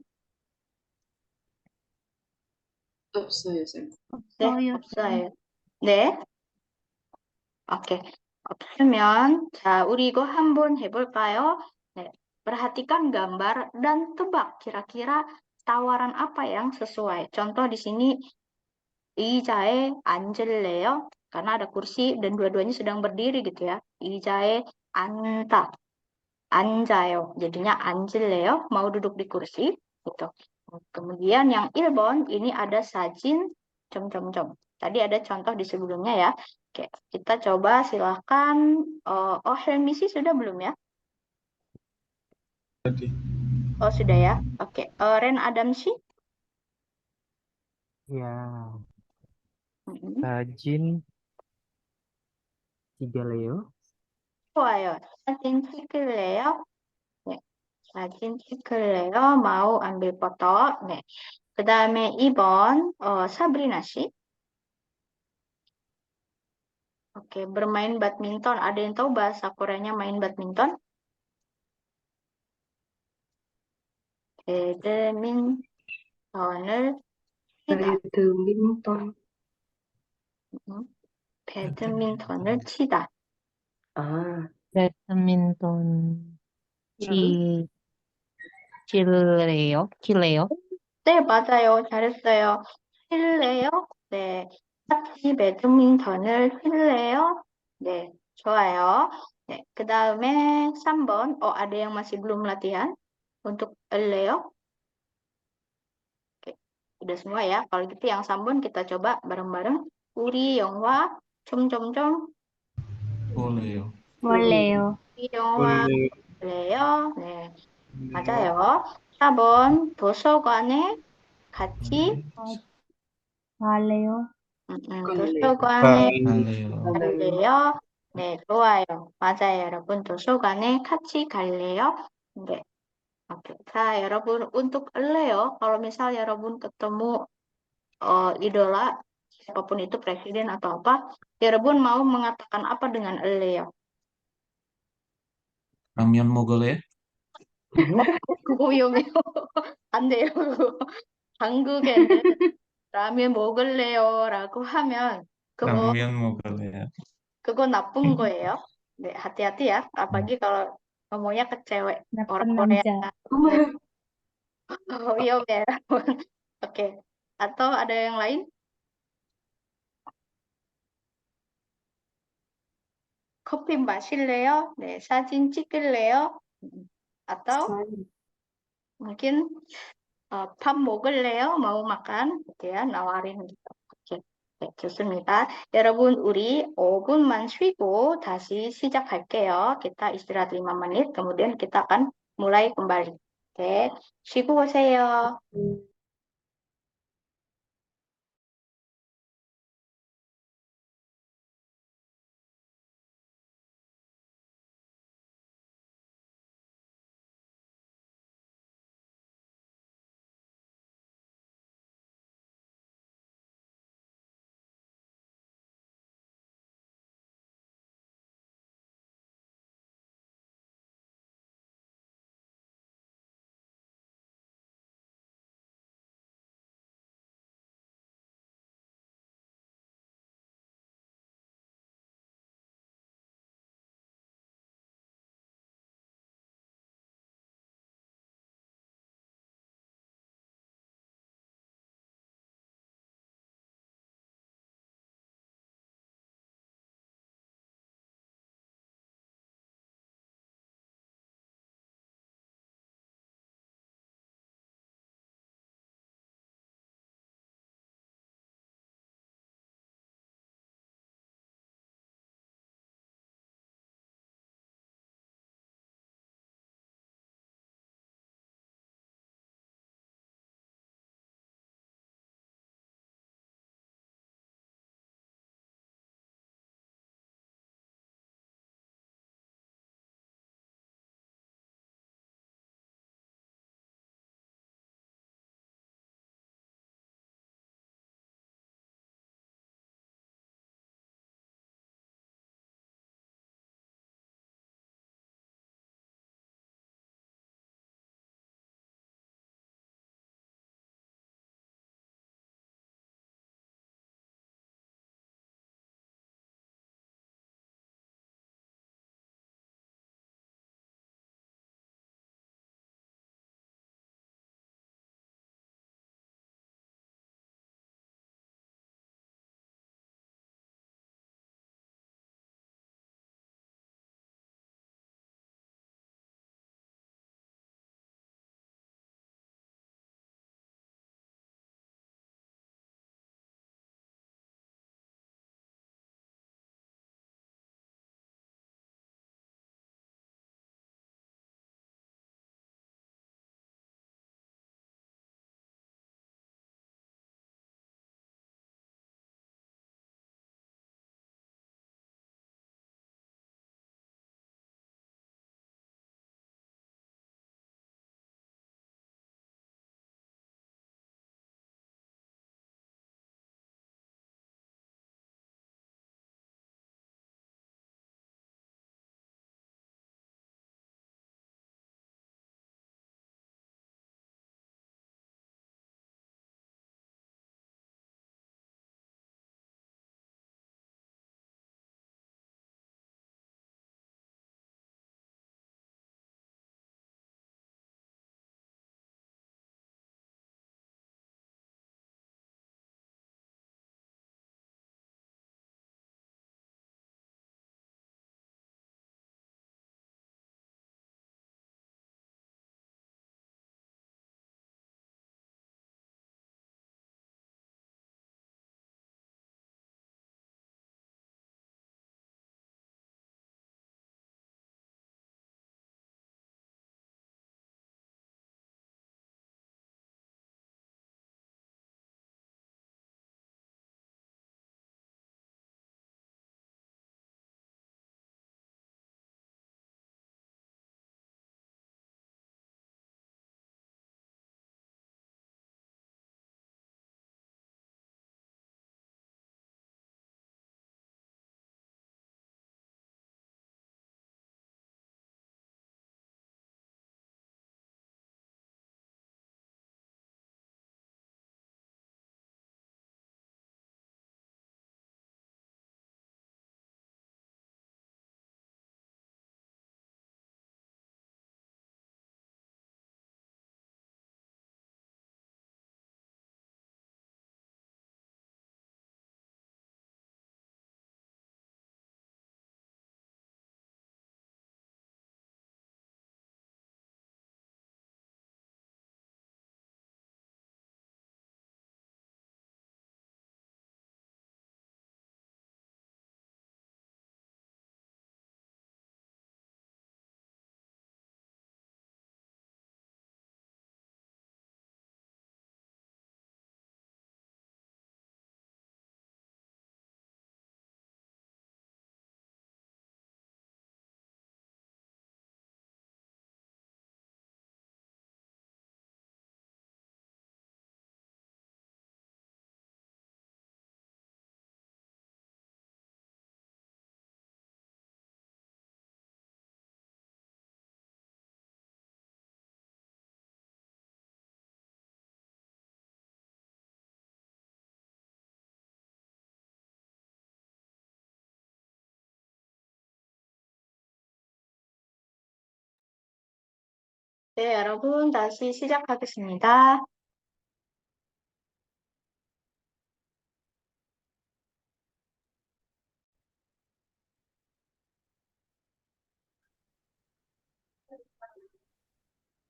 없어요, 쌤. 네, 없어요. 없어요. 네, oke. 없으면 자, 우리 이거 한번 해볼까요? 네, perhatikan gambar dan tebak kira-kira tawaran apa yang sesuai. Contoh di sini 의자에 앉을래요? Karena ada kursi dan dua-duanya sedang berdiri gitu ya. 의자에 앉다, 앉아요. Jadinya 앉을래요? Mau duduk di kursi gitu. Kemudian yang 1번 ini ada sajin com. Tadi ada contoh di sebelumnya ya. Oke, kita coba silahkan. Oh, Helmi sih sudah belum ya? Tadi. Oh, sudah ya. Oke, Ren Adam sih? Ya, Mm-mm. rajin 찍을래요? 좋아요. 사진 찍을래요? 네, 사진 찍을래요? mau ambil foto. 네. 그 다음에 2번, 사브리나 씨. Oke, bermain badminton. Ada yang tahu bahasa Koreanya main badminton? 배드민턴을 치다. 배드민턴. 음, 배드민턴을 치다. 아, 배드민턴 음. 칠래요? 네, 맞아요. 잘했어요. 칠래요? 네. 같이 배드민턴을 칠래요? 네, 좋아요. 네, 그 다음에 3번. ada yang masih belum latihan untuk Leo? Oke, udah semua ya. Kalau gitu yang 3번 kita coba bareng-bareng. 우리 영화 점점점 볼래요. boleh. 우리 영화 Boleh. 볼래요? 네, 맞아요. 4번 도서관에 같이 Boleh. 도서관에 갈래요. 갈래요? 네, 좋아요. 맞아요, 여러분. 도서관에 같이 갈래요? 네. Oke. Nah, 여러분, untuk Leo, kalau misal 여러분 ketemu idola, siapapun itu presiden atau apa, 여러분 mau mengatakan apa dengan Leo? 라면 먹을래? 그거 위험해요. 안 돼요. 한국에는 라면 먹을래요라고 하면 라면 먹을래요. 그거 나쁜 거예요. 네, hati-hati ya. Apalagi kalau ngomongnya ke cewek orang Dapat Korea. namja. 네, 위험해요, 여러분. Oke. Atau ada yang lain? 커피 마실래요? 네, 사진 찍을래요? atau mungkin 밥 먹을래요? mau makan gitu ya, nawarin gitu. Oke, 네, 좋습니다. 여러분, 우리 5분만 쉬고 다시 시작할게요. kita istirahat 5 menit, kemudian kita akan mulai kembali. Oke, 쉬고 오세요. 네, 여러분, 다시 시작하겠습니다.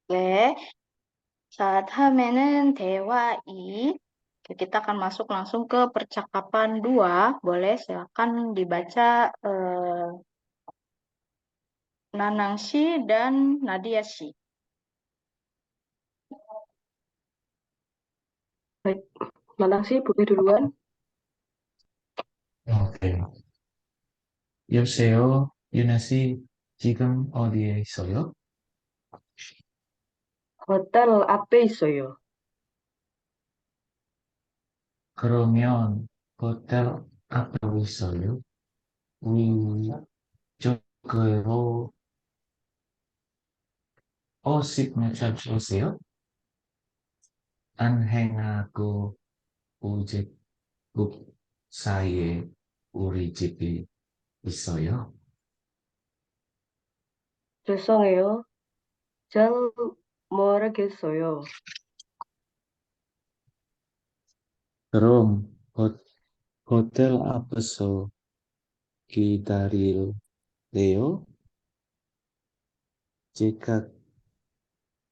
네, 자, 다음에는 대화 2. Kita akan masuk langsung ke percakapan 2. Boleh, silakan dibaca Nanang Shi dan Nadia Shi. Baik, Nanang sih boleh duluan. 오케이. 여보세요, 유나 씨, 지금 어디에 있어요? 호텔 앞에 있어요. 그러면 호텔 앞에 있어요. 위쪽으로 50m 주세요. 안행하고 우체국 사이에 우리 집이 있어요. 죄송해요. 잘 모르겠어요. 그럼 호텔 앞에서 기다릴래요?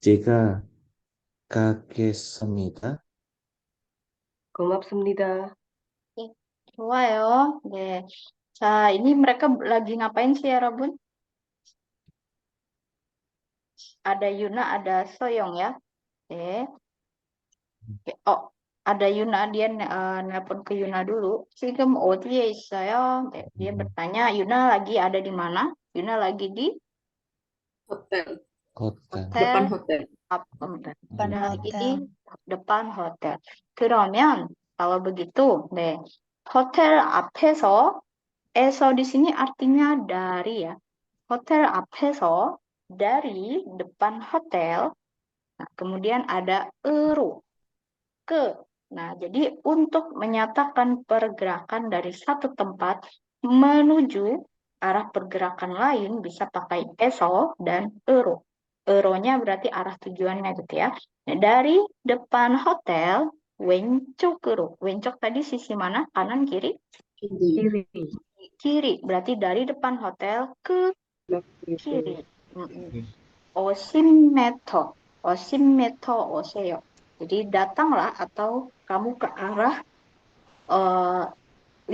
제가 가겠습니다. 고맙습니다. 좋아요. 네. 자, ini mereka lagi ngapain sih ya, Rabun? Ada Yuna, ada Soyong ya. Oke. Oh, ada Yuna, dia nelpon ke Yuna dulu. 지금 어디에 있어요? 네, dia bertanya, Yuna lagi ada di mana? Yuna lagi di 호텔. 호텔. depan hotel. hotel. Pada lagi di depan hotel. 그러면 kalau begitu, 네. hotel 앞에서 e서 di sini artinya dari ya. Hotel 앞에서 dari depan hotel. Nah, kemudian ada eru ke. Nah, jadi untuk menyatakan pergerakan dari satu tempat menuju arah pergerakan lain bisa pakai eso dan eru. Eronya berarti arah tujuannya gitu ya. Nah, dari depan hotel, 왼쪽으로. 왼쪽 tadi sisi mana? Kanan, kiri? kiri. Kiri. Kiri. Berarti dari depan hotel ke kiri. 50m. 50m 오세요. Jadi datanglah atau kamu ke arah 50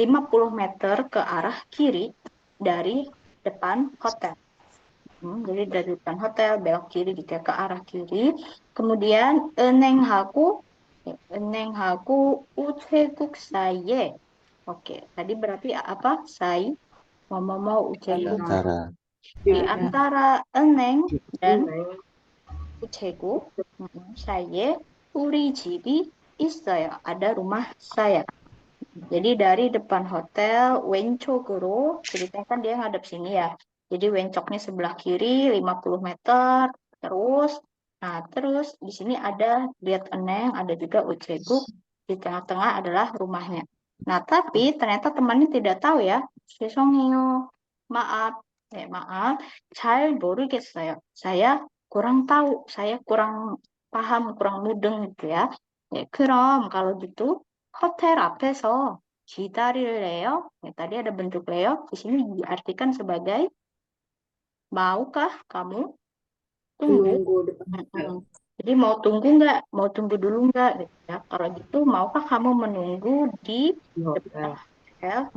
meter ke arah kiri dari depan hotel. Jadi dari depan hotel belok kiri gitu ya, ke arah kiri. Kemudian 은행하고 우체국 사이에. Oke, tadi berarti apa? 사이 mau uce국 antara di antara 은행 dan 네. 우체국 사이에 우리 집이 있어요. Ada rumah saya. Jadi dari depan hotel 왼쪽으로, ceritanya kan dia ngadep sini ya. Jadi 왼쪽nya sebelah kiri 50 meter terus. Nah, terus di sini ada lihat eneng, ada juga uceguk, di tengah-tengah adalah rumahnya. Nah, tapi ternyata temannya tidak tahu ya. 죄송해요. Maaf. Maaf. 잘 모르겠어요. Saya kurang tahu, saya kurang paham, kurang mudeng gitu ya. 그럼 kalau gitu hotel 앞에서 기다릴래요? Tadi ada bentuk leo, di sini diartikan sebagai maukah kamu tunggu? Menunggu depan hotel. Jadi mau tunggu nggak? Mau tunggu dulu nggak? Gitu ya. Kalau gitu, maukah kamu menunggu di Di depan hotel. hotel?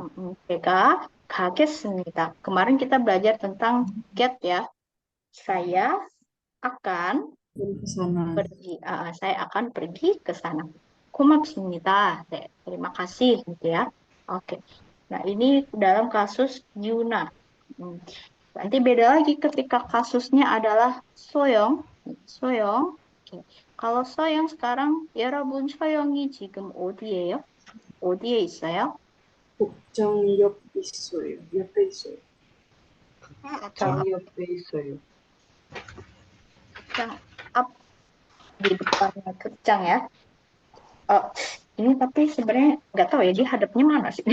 제가 가겠습니다. Kemarin kita belajar tentang get ya. Saya akan Dan ke sana. pergi. Saya akan pergi ke sana. 고맙습니다. 네, terima kasih gitu ya. Oke. Nah, ini dalam kasus Yuna. Nanti beda lagi ketika kasusnya adalah Soyong. Soyong. Oke. Kalau Soyong sekarang 여러분 소영이 지금 어디예요? 어디에 있어요? 국정역 있어요. 옆에 있어요. atau 장 옆에 있어요. yang up di depannya Kecang ya? Ini tapi sebenarnya nggak tahu ya dia hadapnya mana sih.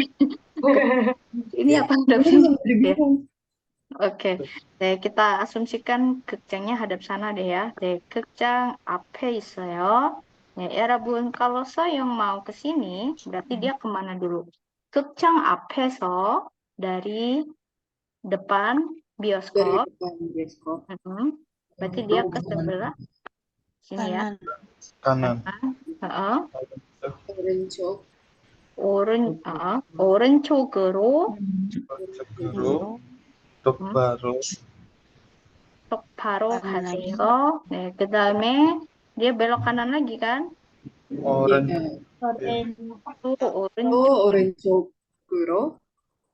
Ini apa hadapnya? Ya. Oke, 네, kita asumsikan 극장nya hadap sana deh ya. 네, 극장 앞에 있어요. 네, 여러분, kalau Soyoung mau ke sini, berarti dia kemana dulu? 극장 앞에서 dari depan Dari bioskop. depan bioskop. Berarti dia ke sebelah sini ya. kanan. kanan. Heeh. 오른쪽. 오른쪽으로 Segera 똑바로 똑바로 Kanan lagi. 가세요. 네, 그 다음에 dia belok kanan lagi kan? 오른 예. 또 또 오른쪽 오른쪽으로.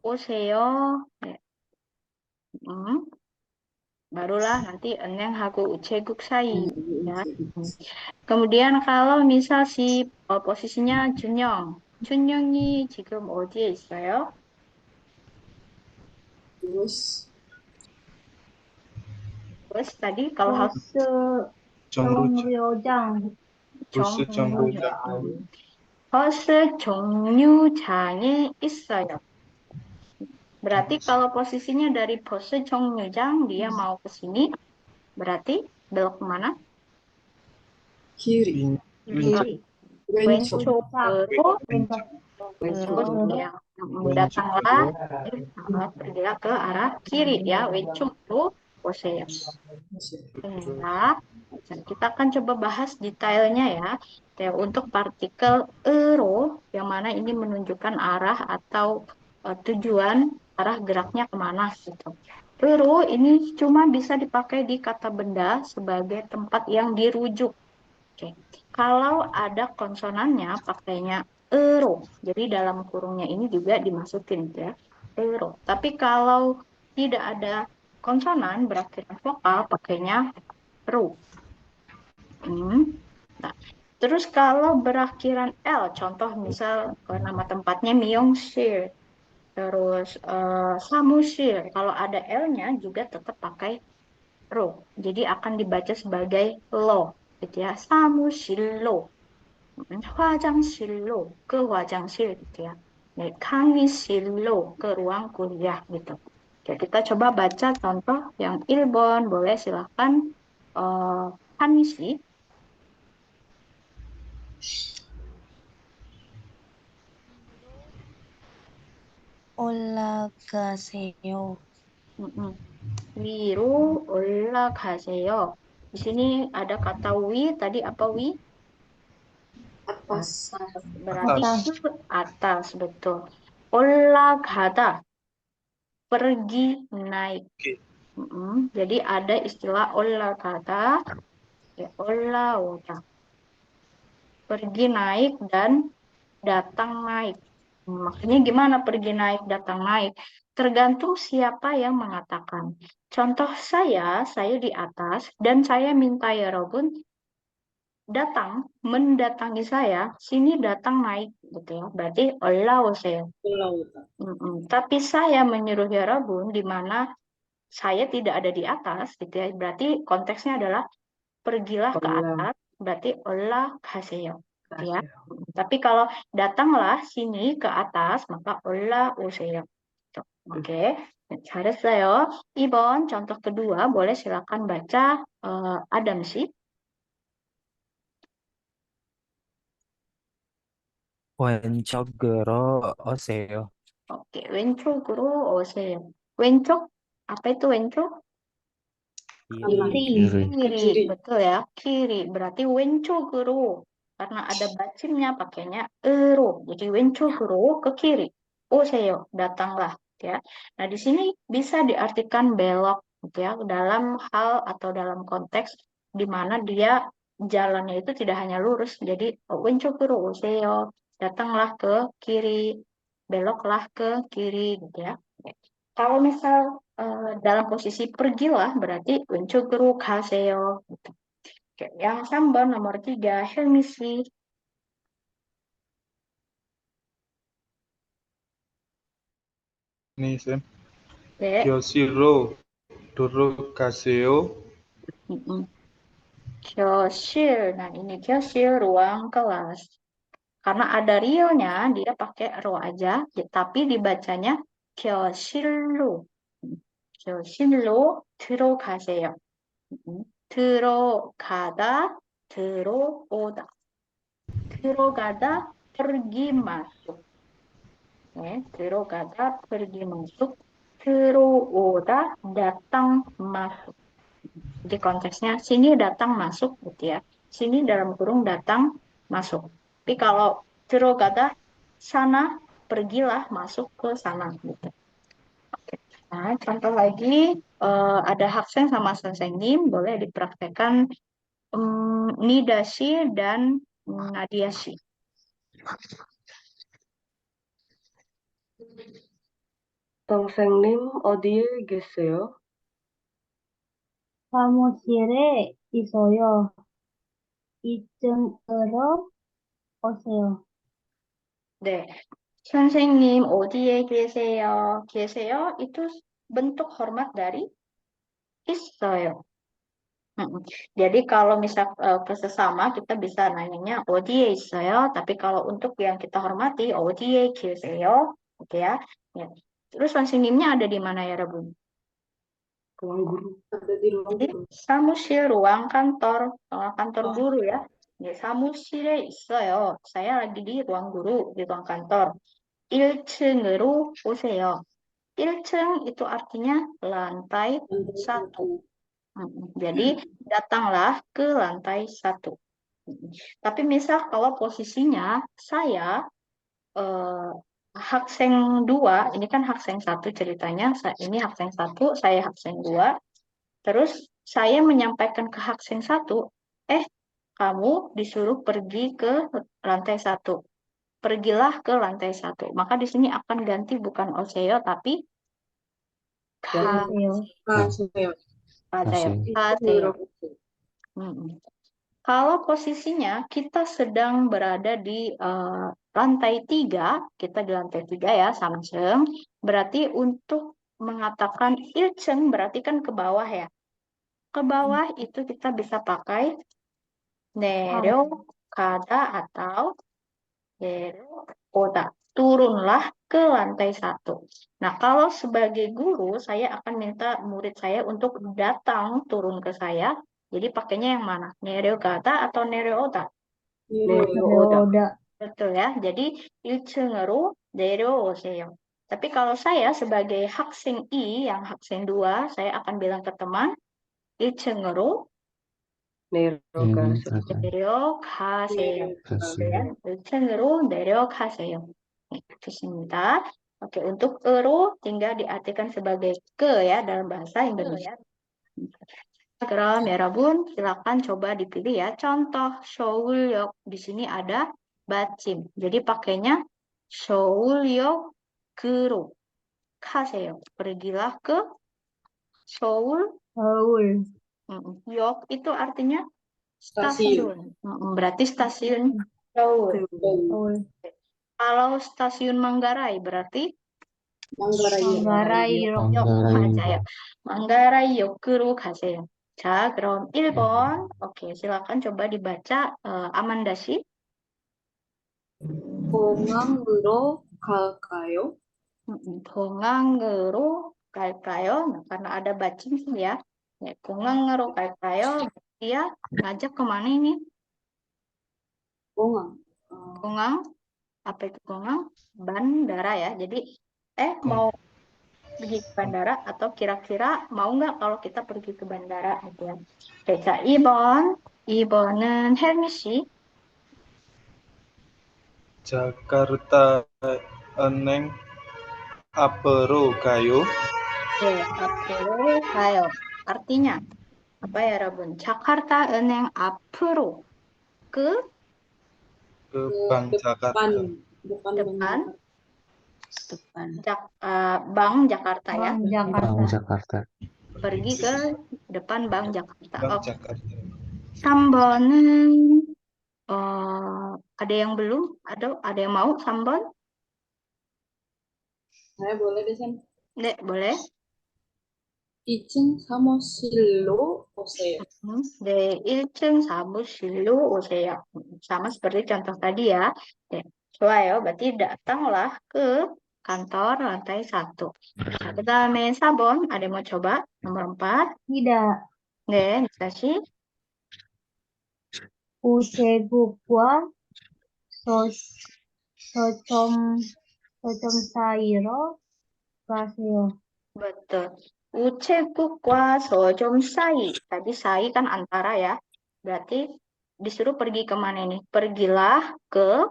오세요. 네. Barulah nanti 은행하고 우체국 사이 ya. Kemudian kalau misal si posisinya 준영, 준영이 지금 어디에 있어요? bus. Terus tadi kalau harus 버스 정류장. 부스 정류장 버스 정류장에 있어요. Berarti kalau posisinya dari 버스 정류장 dia mau ke sini, berarti belok kemana? 길이. Kiri. 왼쪽. 왼쪽으로 왼쪽. terus ya datanglah pergilah ke arah kiri ya, 왼쪽으로 오세요. Nah, kita akan coba bahas detailnya ya. Ya, untuk partikel ero yang mana ini menunjukkan arah atau tujuan arah geraknya kemana gitu. Ero ini cuma bisa dipakai di kata benda sebagai tempat yang dirujuk. Oke. Kalau ada konsonannya pakainya ero. Jadi dalam kurungnya ini juga dimasukin ya. Ero. Tapi kalau tidak ada konsonan berakhiran vokal pakainya ru. Nah, terus kalau berakhiran L, contoh misal nama tempatnya Myeongsil, terus Samusil, kalau ada L-nya juga tetap pakai ro. Jadi akan dibaca sebagai lo, gitu ya. 사무실로, 화장실로, ke 화장실, gitu ya. 강의실로, ke ruang kuliah, gitu. Oke, kita coba baca contoh yang Ilbon, boleh silahkan. 한시, 올라가세요. 위로 올라가세요. Di sini ada kata wi, tadi apa wi? atas. Berarti ke atas, betul. 올라가다, pergi naik. Jadi ada istilah 올라가다, ya, 올라오다. Pergi naik dan datang naik. Maksudnya gimana pergi naik, datang naik? Tergantung siapa yang mengatakan. Contoh saya di atas dan saya minta Yorobun datang, mendatangi saya, sini datang naik gitu ya. Berarti 올라오세요. 올라오다. Tapi saya menyuruh Yorobun di mana saya tidak ada di atas gitu ya. Berarti konteksnya adalah pergilah ke atas, berarti 올라가세요. Gitu ya. Tapi kalau datanglah sini ke atas, maka 올라오세요. Oke, 잘했어요. 2번 contoh kedua, boleh silakan baca Adam sih. 왼쪽으로 오세요. Oke, 왼쪽으로 오세요. 왼쪽? Apa itu 왼쪽? Kiri, betul ya. Kiri, berarti 왼쪽으로. Karena ada bacimnya, pakainya ero. Jadi 왼쪽으로, ke kiri. 오세요, datanglah. Ya. Nah, di sini bisa diartikan belok, gitu ya, dalam hal atau dalam konteks di mana dia jalannya itu tidak hanya lurus. Jadi 왼쪽으로 오세요, datanglah ke kiri, beloklah ke kiri, gitu ya. Kalau misal dalam posisi pergilah berarti 왼쪽으로 가세요. Gitu. Oke, yang 3번 nomor 3, Helmi sih. nih Sam. Oke. 교실로 들어가세요. 교실. Nah, ini 교실 ruang kelas. Karena ada realnya, dia pakai ro aja, tapi dibacanya 교실로. 실로 들어가세요. 들어가다, 들어오다. 들어가다, pergi masuk. 네, 들어가다, pergi masuk. terooda, datang masuk. Jadi konteksnya sini datang masuk gitu ya. Sini dalam kurung datang masuk. Tapi kalau terogada sana pergilah masuk ke sana gitu. Oke. Nah, contoh lagi ada haksen sama sensengnim boleh dipraktekkan nidashi dan nadiashi. 선생님, 어디에 계세요? 사무실에 있어요. 2층으로 오세요. 네. 선생님 어디에 계세요? 계세요 itu bentuk hormat dari 있어요. Jadi kalau misal ke sesama kita bisa nanyanya 어디에 있어요? Tapi kalau untuk yang kita hormati 어디에 계세요? Gitu ya. Ya. Terus 선생님nya ada di mana ya, Rabun? ruang guru. Ada di ruang Jadi guru. samu실 ruang kantor, kantor guru ya. Ya, 사무실에 있어요. Saya lagi di ruang guru, di ruang kantor. 1층으로 오세요. 1층 itu artinya lantai Lantai 1. Jadi datanglah ke lantai 1. Tapi misal kalau posisinya saya hakseng 2, ini kan hakseng 1 ceritanya, ini hakseng 1, saya hakseng 2. Terus saya menyampaikan ke hakseng 1, kamu disuruh pergi ke lantai 1. Pergilah ke lantai 1. Maka di sini akan ganti bukan oseo tapi 오세요. 가세요. kaseyo. 이쪽으로 오세요. Kalau posisinya kita sedang berada di lantai 3, kita di lantai 3 ya, samsung. Berarti untuk mengatakan ilceng berarti kan ke bawah ya. Ke bawah itu kita bisa pakai nereo kada atau nereo oda. Turunlah ke lantai 1. Nah, kalau sebagai guru, saya akan minta murid saya untuk datang turun ke saya. Jadi pakainya yang mana? Nereo kata atau nereo oda? 내려오다. Betul ya. Jadi 1층으로 내려오세요. Tapi kalau saya sebagai hakseng I, yang hakseng 2, saya akan bilang ke teman 1층으로 내려가세요. 내려가세요. 가세요. 1층으로 내려가세요. 좋습니다. Oke, untuk ero tinggal diartikan sebagai ke ya dalam bahasa Indonesia. Kram 여러분, silakan coba dipilih ya. Contoh 서울역 di sini ada 받침. Jadi pakainya 서울역으로 가세요. Pergilah ke 서울. 서울. Yok itu artinya Stasiun. stasiun. Berarti stasiun Seoul. 서울. Kalau stasiun Manggarai berarti 망가라이요. 망가라이요. 맞아요. 망가라이역으로 가세요. 자, 그럼 1번. Oke, silakan coba dibaca Amanda 씨. 공항으로 갈까요? 공항으로 갈까요? Nah, karena ada bacing sih ya. Ya, 공항으로 갈까요? Dia ngajak kemana ini? 공항. Kongang, apa itu kongang? Bandara ya. Jadi, mau pergi ke bandara atau kira-kira mau nggak kalau kita pergi ke bandara gitu ya. Oke, 자, 2번은 헬미 씨. 자카르타 은행 앞으로 가요. 네, 앞으로 가요. Artinya apa ya, Rabun? Jakarta 은행 앞으로 ke Ke Bank Jakarta. depan depan depan. Bank Jakarta ya. Bank Jakarta. Bank Jakarta. Pergi ke depan Bank Jakarta. Bank Oke. Jakarta. 3번은 ada yang belum? Ada yang mau 3번? Saya boleh desain. 네, boleh. 2층 사무실로 오세요. 네, 1층 사무실로 오세요. Sama seperti contoh tadi ya. 네, 좋아요. Berarti datanglah ke kantor lantai 1. 자, 그다음에 4번 ada yang mau coba? nomor 4. tidak. 네, 다시. 우체국과 서점 사이로 가세요. betul. 우체국과 서점 사이. Tadi 사이 kan antara ya. Berarti disuruh pergi kemana ini? Pergilah ke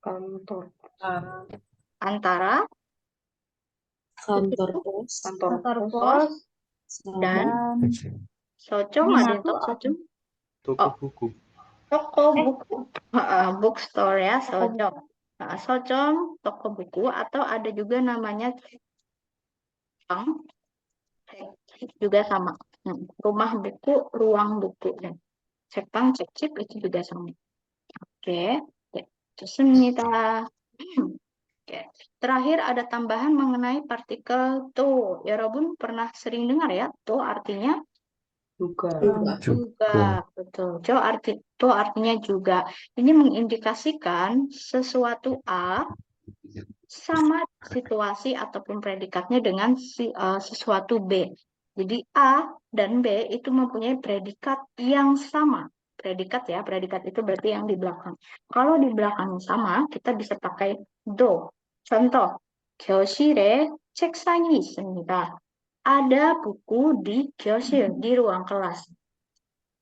kantor antara kantor pos, Kantor pos pos dan dan socom. Ini Ada yang satu tahu apa? socom? Toko buku. Toko buku. Bookstore ya, Toko buku. socom. Socom, toko buku, atau ada juga namanya cekpang, cekcip juga sama. Rumah buku, ruang buku. Dan cekpang, cekcip itu juga sama. Oke, 좋습니다. Oke. Terakhir ada tambahan mengenai partikel to. Ya, Robun pernah sering dengar ya, to artinya juga juga. Betul. To artinya juga. Ini mengindikasikan sesuatu A sama situasi ataupun predikatnya dengan sesuatu B. Jadi A dan B itu mempunyai predikat yang sama. Predikat ya, predikat itu berarti yang di belakang. Kalau di belakang sama, kita bisa pakai do. Contoh, 교실에 책상이 있습니다. Ada buku di 교실, di ruang kelas.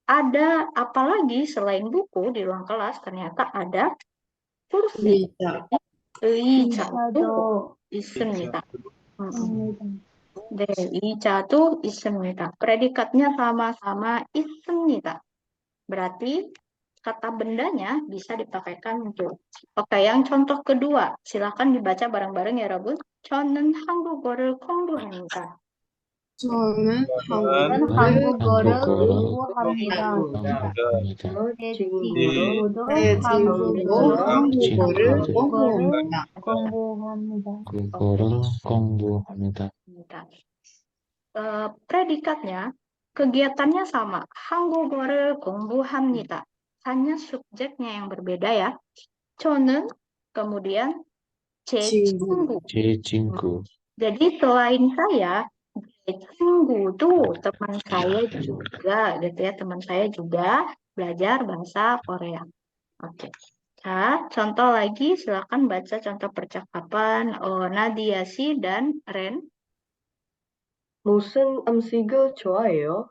Ada apa lagi selain buku di ruang kelas? Ternyata ada kursi. 의자, 의자도 의자도 있습니다. 있습니다. 네, 의자도 있습니다. Predikatnya sama-sama 있습니다. Berarti kata bendanya bisa dipakaikan untuk. Oke, yang contoh kedua, silakan dibaca bareng-bareng ya, Robun. 저는 한국어를 공부합니다. 저는 저는 한국어를 한국어를 한국어를 공부합니다. 공부합니다. 제 친구도 친구도 제 친구도 한국어를 공부합니다. 공부합니다. 한국어를 공부합니다. Predikatnya, kegiatannya sama. 한국어를 공부합니다. Hanya subjeknya yang berbeda ya. 저는, kemudian 제 친구. 제 친구, Jadi selain saya, 제 친구도 teman saya juga, gitu ya. Teman saya juga belajar bahasa Korea. Oke. Nah, contoh lagi, silakan baca contoh percakapan Nadia Si dan Ren. 무슨 음식을 좋아해요?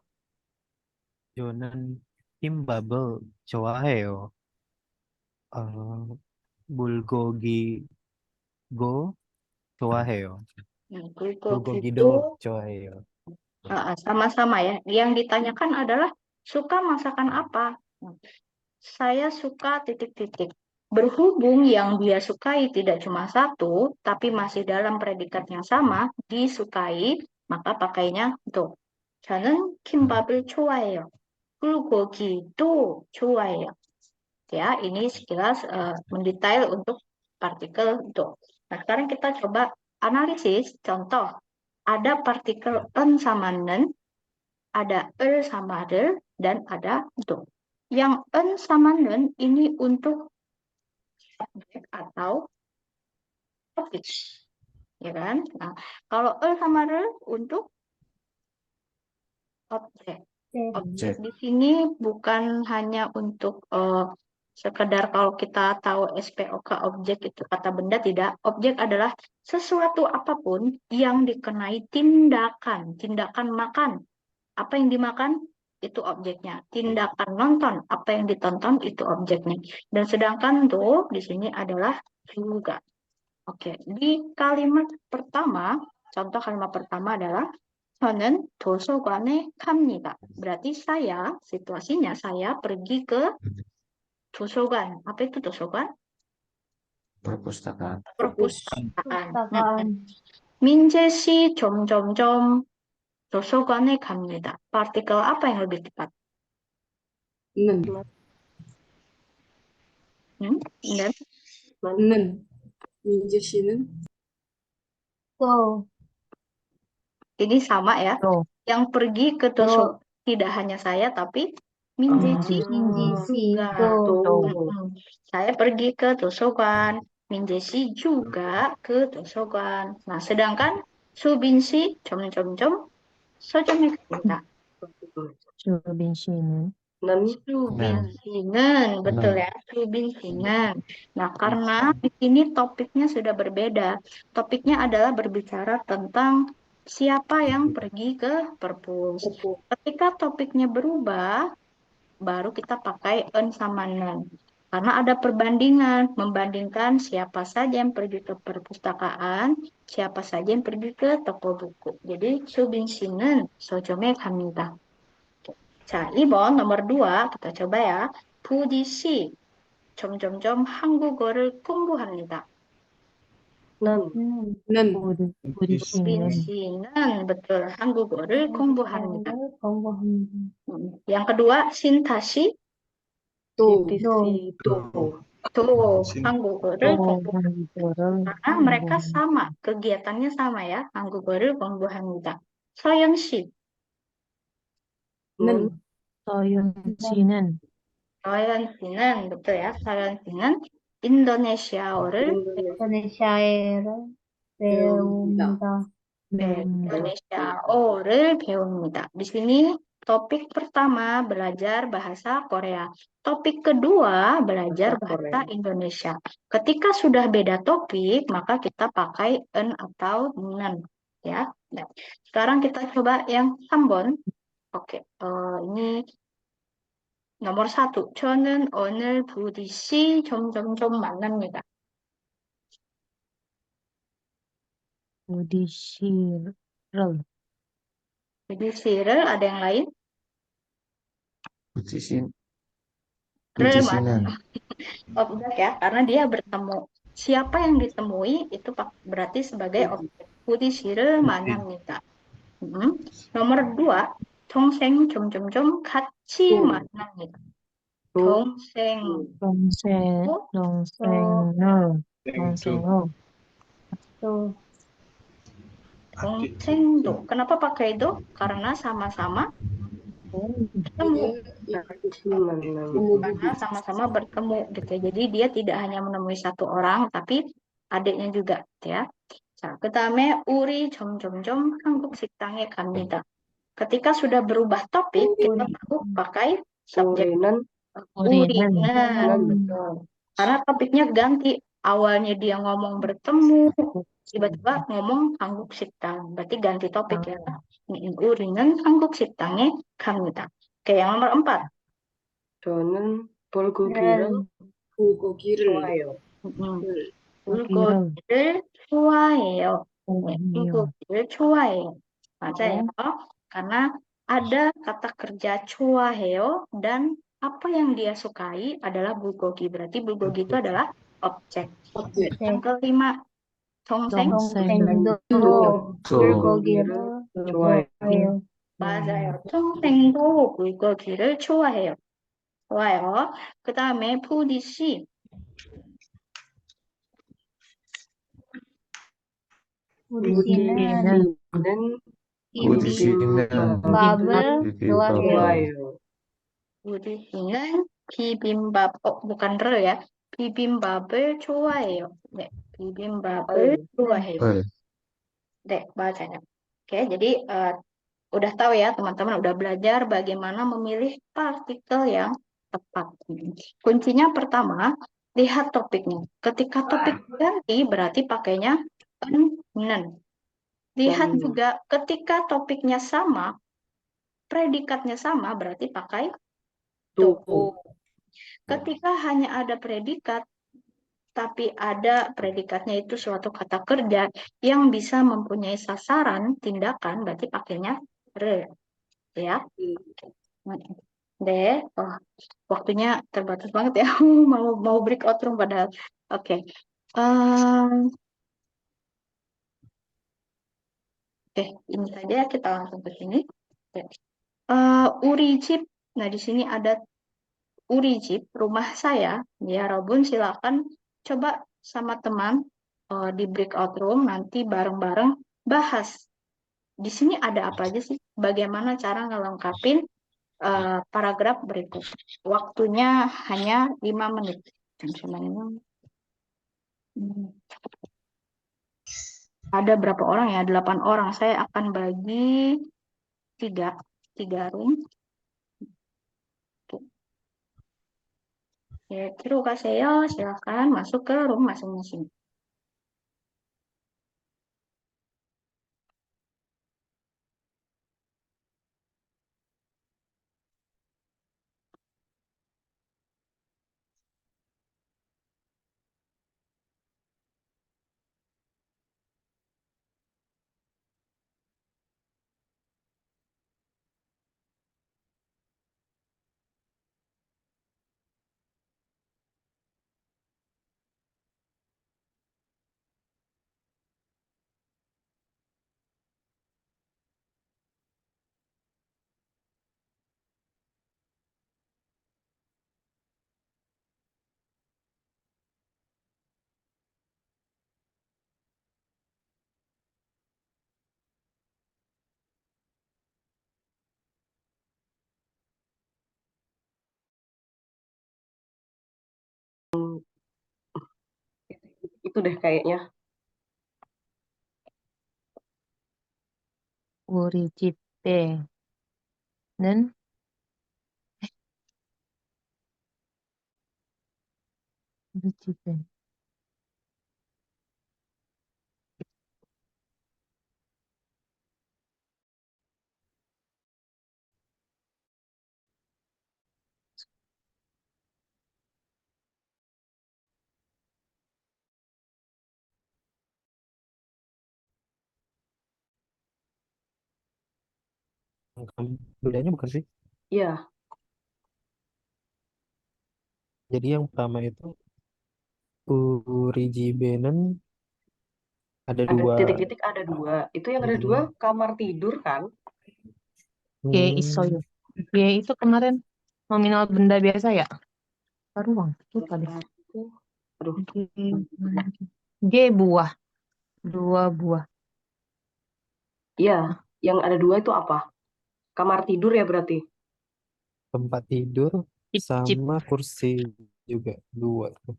저는 김밥을 좋아해요. 불고기도 좋아해요. 불고기도 좋아해요. Sama-sama ya. Yang ditanyakan adalah suka masakan apa? Saya suka titik-titik. Berhubung yang dia sukai tidak cuma satu, tapi masih dalam predikat yang sama, disukai, maka pakainya do. 저는 김밥을 좋아해요. 불고기도 좋아해요. Ya, ini sekilas mendetail untuk partikel do. Nah, sekarang kita coba analisis contoh. Ada partikel en sama nen, ada er sama der, dan ada do. Yang en sama nen ini untuk objek atau topik, ya kan? Nah, kalau er sama der untuk objek. Objek di sini bukan hanya untuk sekedar kalau kita tahu SPOK objek itu kata benda, tidak. Objek adalah sesuatu apapun yang dikenai tindakan, tindakan makan. Apa yang dimakan itu objeknya. Tindakan nonton, apa yang ditonton itu objeknya. Dan sedangkan tuh di sini adalah juga. Oke, di kalimat pertama, contoh kalimat pertama adalah 저는 도서관에 갑니다. Berarti saya, situasinya saya pergi ke 도서관. Apa itu 도서관? perpustakaan, pustakaan. 민재 씨 점점점 도서관에 갑니다. Partikel apa yang lebih tepat? 는, Dan 는. 민재 씨는 또 ini sama ya. 또. Yang pergi ke 도서관 tidak hanya saya, tapi 민재 씨 민지 씨 juga. 또 Saya pergi ke 도서관. Minje시 juga ke doso관. Nah, sedangkan 수빈씨 점점점 서점에 갑니다. 주빈 씨는 는, 수빈씨는 betul ya, 수빈씨는. Nah, karena di sini topiknya sudah berbeda. Topiknya adalah berbicara tentang siapa yang pergi ke perpus. Ketika topiknya berubah, baru kita pakai en sama nen. Karena ada perbandingan, membandingkan siapa saja yang pergi ke perpustakaan, siapa saja yang pergi ke toko buku. Jadi 수빈 씨는 서점에 갑니다. 자, 2번 nomor 2 kita coba ya. 부디 씨 점점점 한국어를 공부합니다. 는, 는, 우리 수빈 씨는 씨는 betul 한국어를 공부합니다. 공부합니다. Yang kedua, 신타 씨 또, 또 한국어를 공부합니다. 한국어를 Karena mereka sama, kegiatannya sama ya, 한국어를 공부합니다. 서영 씨, 는, 서윤 씨는 서연 씨는 betul ya, 서연 씨는 인도네시아어를 인도네시아어를 배웁니다. Indonesia어를 배웁니다. Di sini topik pertama belajar bahasa Korea. Topik kedua belajar bahasa Indonesia. Ketika sudah beda topik, maka kita pakai en atau nen. Ya. Nah, sekarang kita coba yang 3번. Oke, ini nomor 1. 저는 오늘 부디 씨 점점점 만납니다. 우리 씨를 Jadi 씨를 ada yang lain? 부지신, Re 부지신은 objek ya, karena dia bertemu. Siapa yang ditemui itu berarti sebagai objek. 부디시를 만납니다. Nomor 2, 동생 점점점 같이 만납니다. 동생 동생을 동생도. Kenapa pakai do? Karena sama-sama bertemu. Karena sama-sama bertemu gitu ya. Jadi dia tidak hanya menemui satu orang, tapi adiknya juga ya. 자, 그다음에 우리 점점점 한국 식당에 갑니다. Ketika sudah berubah topik, kita perlu pakai subjek. Urinan. Betul. Karena topiknya ganti. Awalnya dia ngomong bertemu, tiba-tiba ngomong 한국 식당. Berarti ganti topik ya. 우리는 한국 식당에 갑니다. Oke, yang nomor 4. 저는 불고기를 좋아해요. 불고기를 좋아해요. 네, 불고기를 좋아해요. 맞아요. Karena ada kata kerja 좋아해요 dan apa yang dia sukai adalah bulgogi. Berarti bulgogi itu adalah objek. Yang kelima, 동생. 동생도 불고기를 좋아해요. 맞아요. 동생도 bulgogi를 좋아해요. 좋아요. 그 다음에 푸디 씨. 우리는 비빔밥을 좋아해요. 우리 씨는 비빔밥, bukan re ya. 비빔밥을 좋아해요. 네, 비빔밥을 좋아해요. 네, 맞아요. Oke, jadi udah tahu ya teman-teman, udah belajar bagaimana memilih partikel yang tepat. Kuncinya pertama, lihat topiknya. Ketika topik ganti, berarti pakainya nen. Lihat juga ketika topiknya sama, predikatnya sama, berarti pakai do. Ketika hanya ada predikat, tapi ada predikatnya itu suatu kata kerja yang bisa mempunyai sasaran tindakan, berarti pakainya re. Ya. Deh, waktunya terbatas banget ya. mau breakout room padahal. Oke. Oke, ini saja kita langsung ke sini. Uri Jeep. Nah, di sini ada Uri Jeep, rumah saya. Ya, Robun silakan coba sama teman di breakout room nanti bareng-bareng bahas. Di sini ada apa aja sih? Bagaimana cara ngelengkapin paragraf berikut. Waktunya hanya 5 menit. Ada berapa orang ya? 8 orang. Saya akan bagi 3 room. Tuh. Ya, terima kasih ya. Silakan masuk ke room masing-masing. Itu deh kayaknya. 우리 집에는 우리 집에 Bedanya bukan sih? Iya, Jadi yang pertama itu Urijibenan ada ada dua. titik-titik ada 2. Itu yang ada 2 Hmm, kamar tidur kan? G 있어요. G itu kemarin nominal benda biasa ya? Ruang. Lupa deh. Aduh, G buah. 2 buah. iya. Yang ada 2 itu apa? Kamar tidur ya berarti? tempat tidur Cip. sama kursi juga 2 tuh.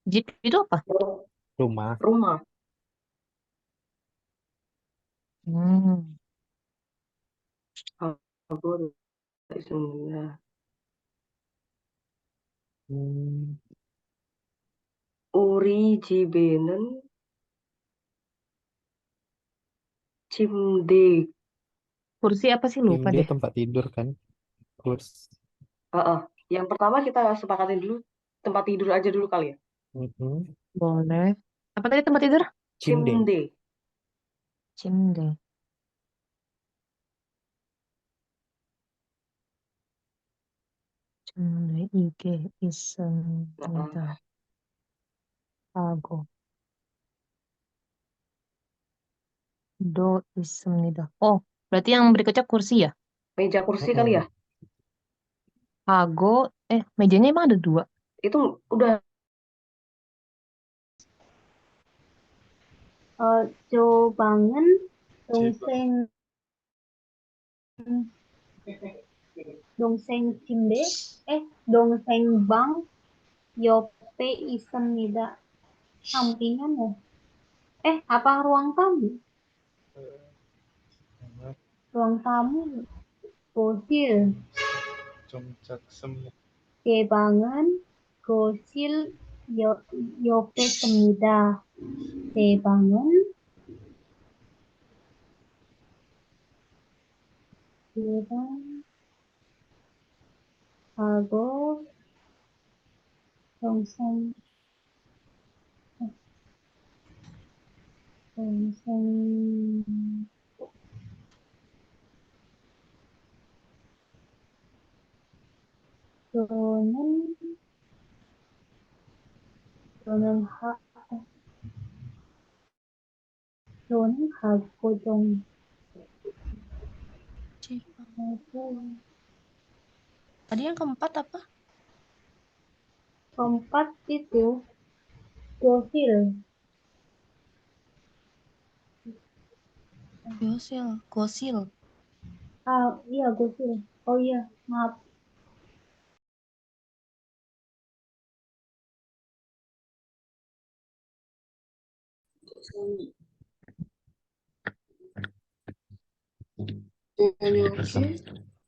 Jeep itu apa? Rumah. Rumah. Hmm. Kabur. Bismillah. Hmm, Uri Jibenen Cimde. Kursi apa sih? Lupa Dia deh. tempat tidur kan. Kursi. Heeh. Yang pertama kita sepakatin dulu tempat tidur aja dulu kali ya. Mhm. Boleh. Apa tadi tempat tidur? Cimde. Cimde. 침대. 침대 이게 있습니다. 하고 도 있습니다. Oh, berarti yang berikutnya kursi ya? Meja kursi kali ya. Hago, mejanya emang ada 2. Itu udah 조방은 동생 동생 침대, 동생 방 옆에 있습니다. sampingan ya? Apa ruang tamu? Ruang tamu, 거실, 좀 작습니다. 제 방은 거실 옆에 있습니다. 제 방은 계단 하고 동생 동생 저는 저는 하 저는 하고동 하고 Tadi yang keempat apa? keempat itu gosil. Gosil. Iya gosil. Oh iya, maaf. 저녁에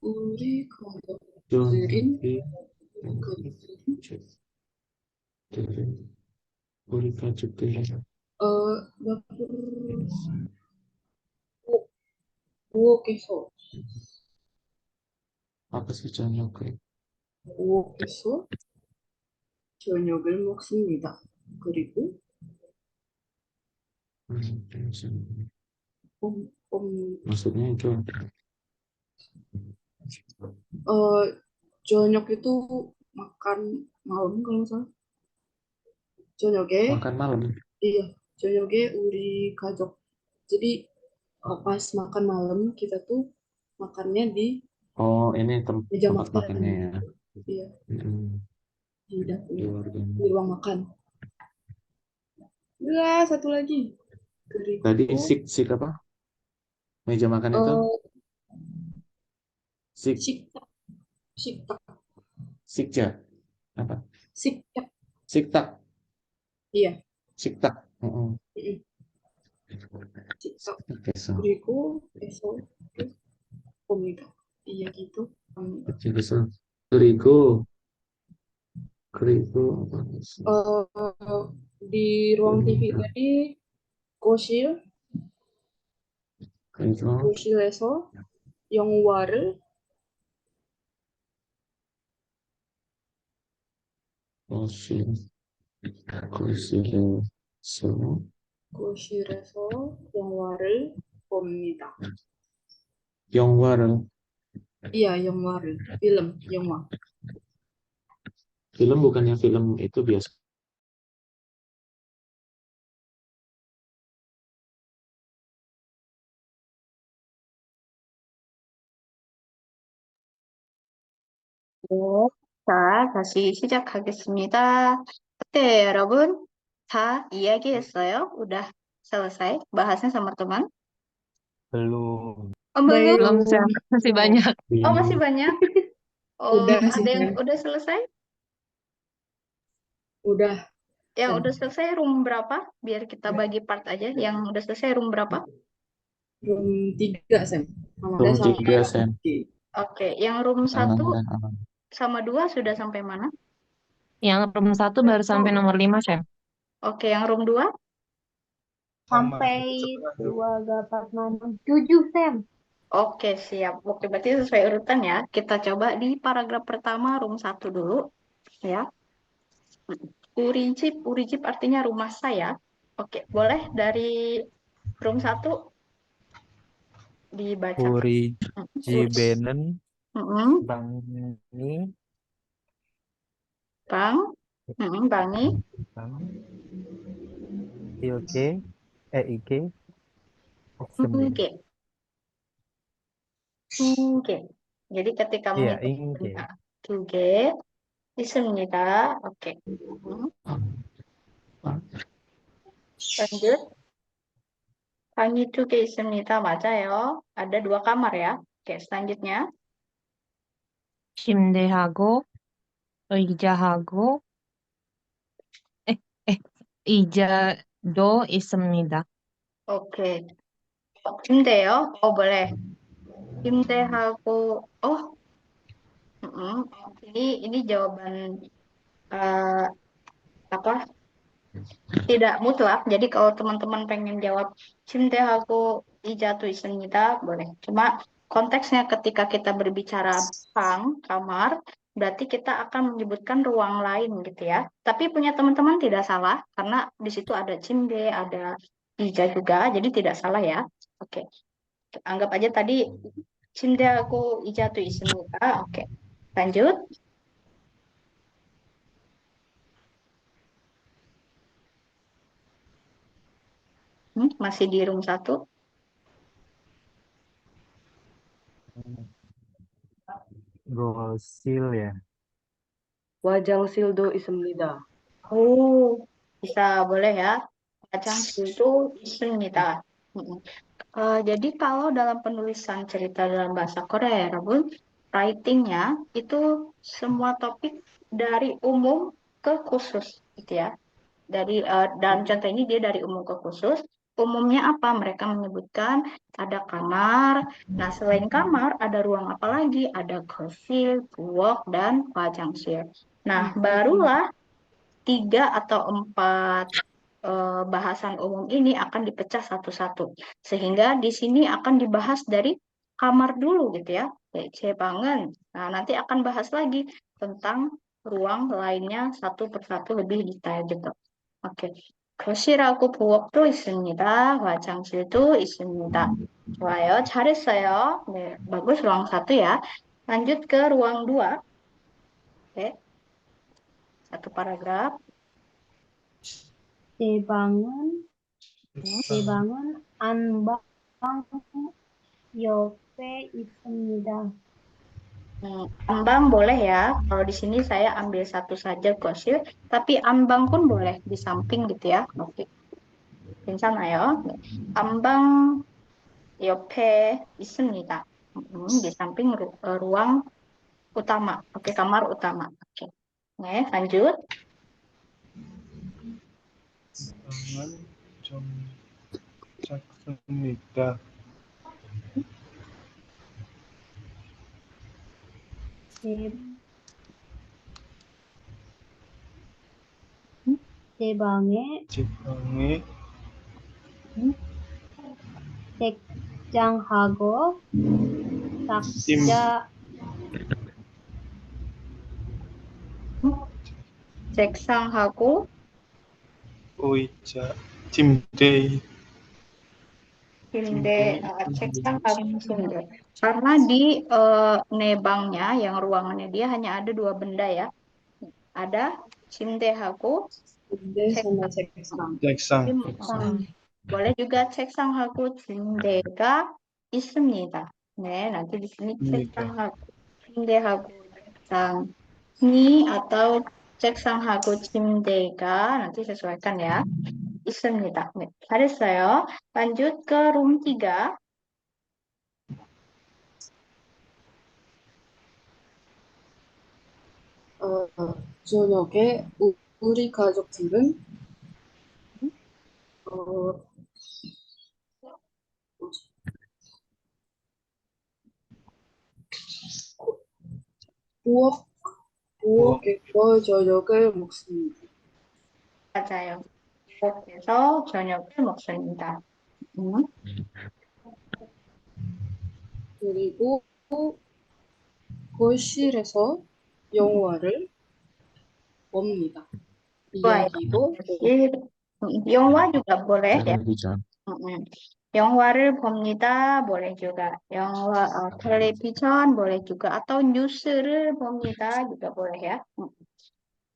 우리 가족들은 우리 가족들은 dapur 부엌에서 apa sih 저녁을 부엌에서 저녁을 먹습니다. 그리고 maksudnya itu 저녁 itu makan malam kalau nggak salah. 저녁에 makan malam. iya, 저녁에 우리 가족. Jadi pas makan malam kita tuh makannya di Oh, ini meja tempat makan. makannya ya. Iya, di dapur, Di warga. di ruang makan. Ya, satu lagi. Tadi Keriku. sik apa? Meja makan itu sik Siktak. Siktak. sikja apa? Siktak. Siktak. Iya. Siktak. Siktak. Keso. Keriku. Esok. Komika. Iya gitu. Keso. Keriku. Keriku. Di ruang TV tadi kosil. Keriku. Ko실에서 영화를 Kosil. Kosil에서 거실에서 영화를 봅니다. 영화를 Iya, 영화를. Film, 영화. film bukannya film itu biasa. 네, 자, 다시 시작하겠습니다. 어때요, 여러분? 다 이야기했어요? udah selesai bahasnya sama teman? Belum. Oh, belum? Belum, Sam. Masih banyak. Oh, masih banyak? Oh, Udah sih, ada yang Sam. udah selesai? Udah. Yang Sam. udah selesai room berapa? Biar kita bagi part aja. Yang udah selesai room berapa? Room 3, Sam. Room 3, Sam. Oke, yang room 1 Aman dan aman. sama 2 sudah sampai mana? Yang room 1 baru sampai nomor 5, Sam. Oke, yang room 2? Sampai 2, 4, 6, 7, Sam. Oke, siap. Oke, berarti sesuai urutan ya. Kita coba di paragraf pertama room 1 dulu. Ya. Urijib artinya rumah saya. Oke, boleh dari room 1 dibaca. Uri Jibenen Bangi Bangi Ilke Ike Oke. Oke. Jadi ketika Iya, mengikuti Inge. Tuge 있습니다. Oke. Lanjut. 방이 2개 있습니다. 맞아요. Ada 2 kamar ya. Oke, selanjutnya. 침대하고 의자하고 의자도 있습니다. Oke. 침대요? Oh, boleh. 침대하고 ini jawaban apa? Tidak mutlak. Jadi kalau teman-teman pengen jawab 침대하고 의자도 있습니다, boleh. Cuma konteksnya ketika kita berbicara kamar, berarti kita akan menyebutkan ruang lain gitu ya. Tapi punya teman-teman tidak salah karena di situ ada 침대, ada 의자 juga, jadi tidak salah ya. Oke. Anggap aja tadi 침대하고 의자도 있습니다. Oke. Lanjut. Masih di room 1. Gosil ya. Wajangsildo 있습니다. Oh, bisa boleh ya. itu 있습니다. Jadi kalau dalam penulisan cerita dalam bahasa Korea, Rabun, writing-nya itu semua topik dari umum ke khusus, gitu ya. Dari dalam contoh ini dia dari umum ke khusus. umumnya apa? Mereka menyebutkan ada kamar. Nah, selain kamar, ada ruang apa lagi? Ada kosil, buwok, dan wajangsil. Nah, barulah 3 atau 4 bahasan umum ini akan dipecah satu-satu. Sehingga di sini akan dibahas dari kamar dulu gitu ya. Jepangan. Nah, nanti akan bahas lagi tentang ruang lainnya satu persatu lebih detail gitu. 오케이. 교실하고 부엌도 있습니다. 화장실도 있습니다. 좋아요. 잘했어요. 네, bagus ruang 1 ya. Lanjut ke ruang 2. Oke. 1 paragraf. 제 방은 안방 옆에 있습니다. Ambang boleh ya. Kalau di sini saya ambil satu saja gosil, tapi ambang pun boleh di samping gitu ya. Oke. 괜찮아요. 네. ambang 옆에 있습니다. di samping ruang utama. Oke, kamar utama. Oke. Nih, lanjut. 방은 좀 작습니다. 제 방에 제 방에 책장하고 탁자 책상하고 의자, 침대, 책상하고 침대. Karena di nebangnya yang ruangannya dia hanya ada 2 benda ya. Ada 침대하고 근데 sama 책상. 책상. 책상, boleh juga 책상하고 침대가 있습니다. 네, nanti di sini 책상하고 침대하고 책상이 atau 책상하고 침대가 nanti sesuaikan ya. 있습니다. 네, 잘했어요. lanjut ke room 3. 저녁에 우리 가족들은 어, 부엌에서 저녁을 먹습니다. 맞아요. 부엌에서 저녁을 먹습니다. 그리고 거실에서 영화를 봅니다. 이야기도 영화 juga boleh ya. 텔레비전, 영화를 봅니다. boleh juga. 영화 텔레비전 boleh juga atau 뉴스를 봅니다 juga boleh ya.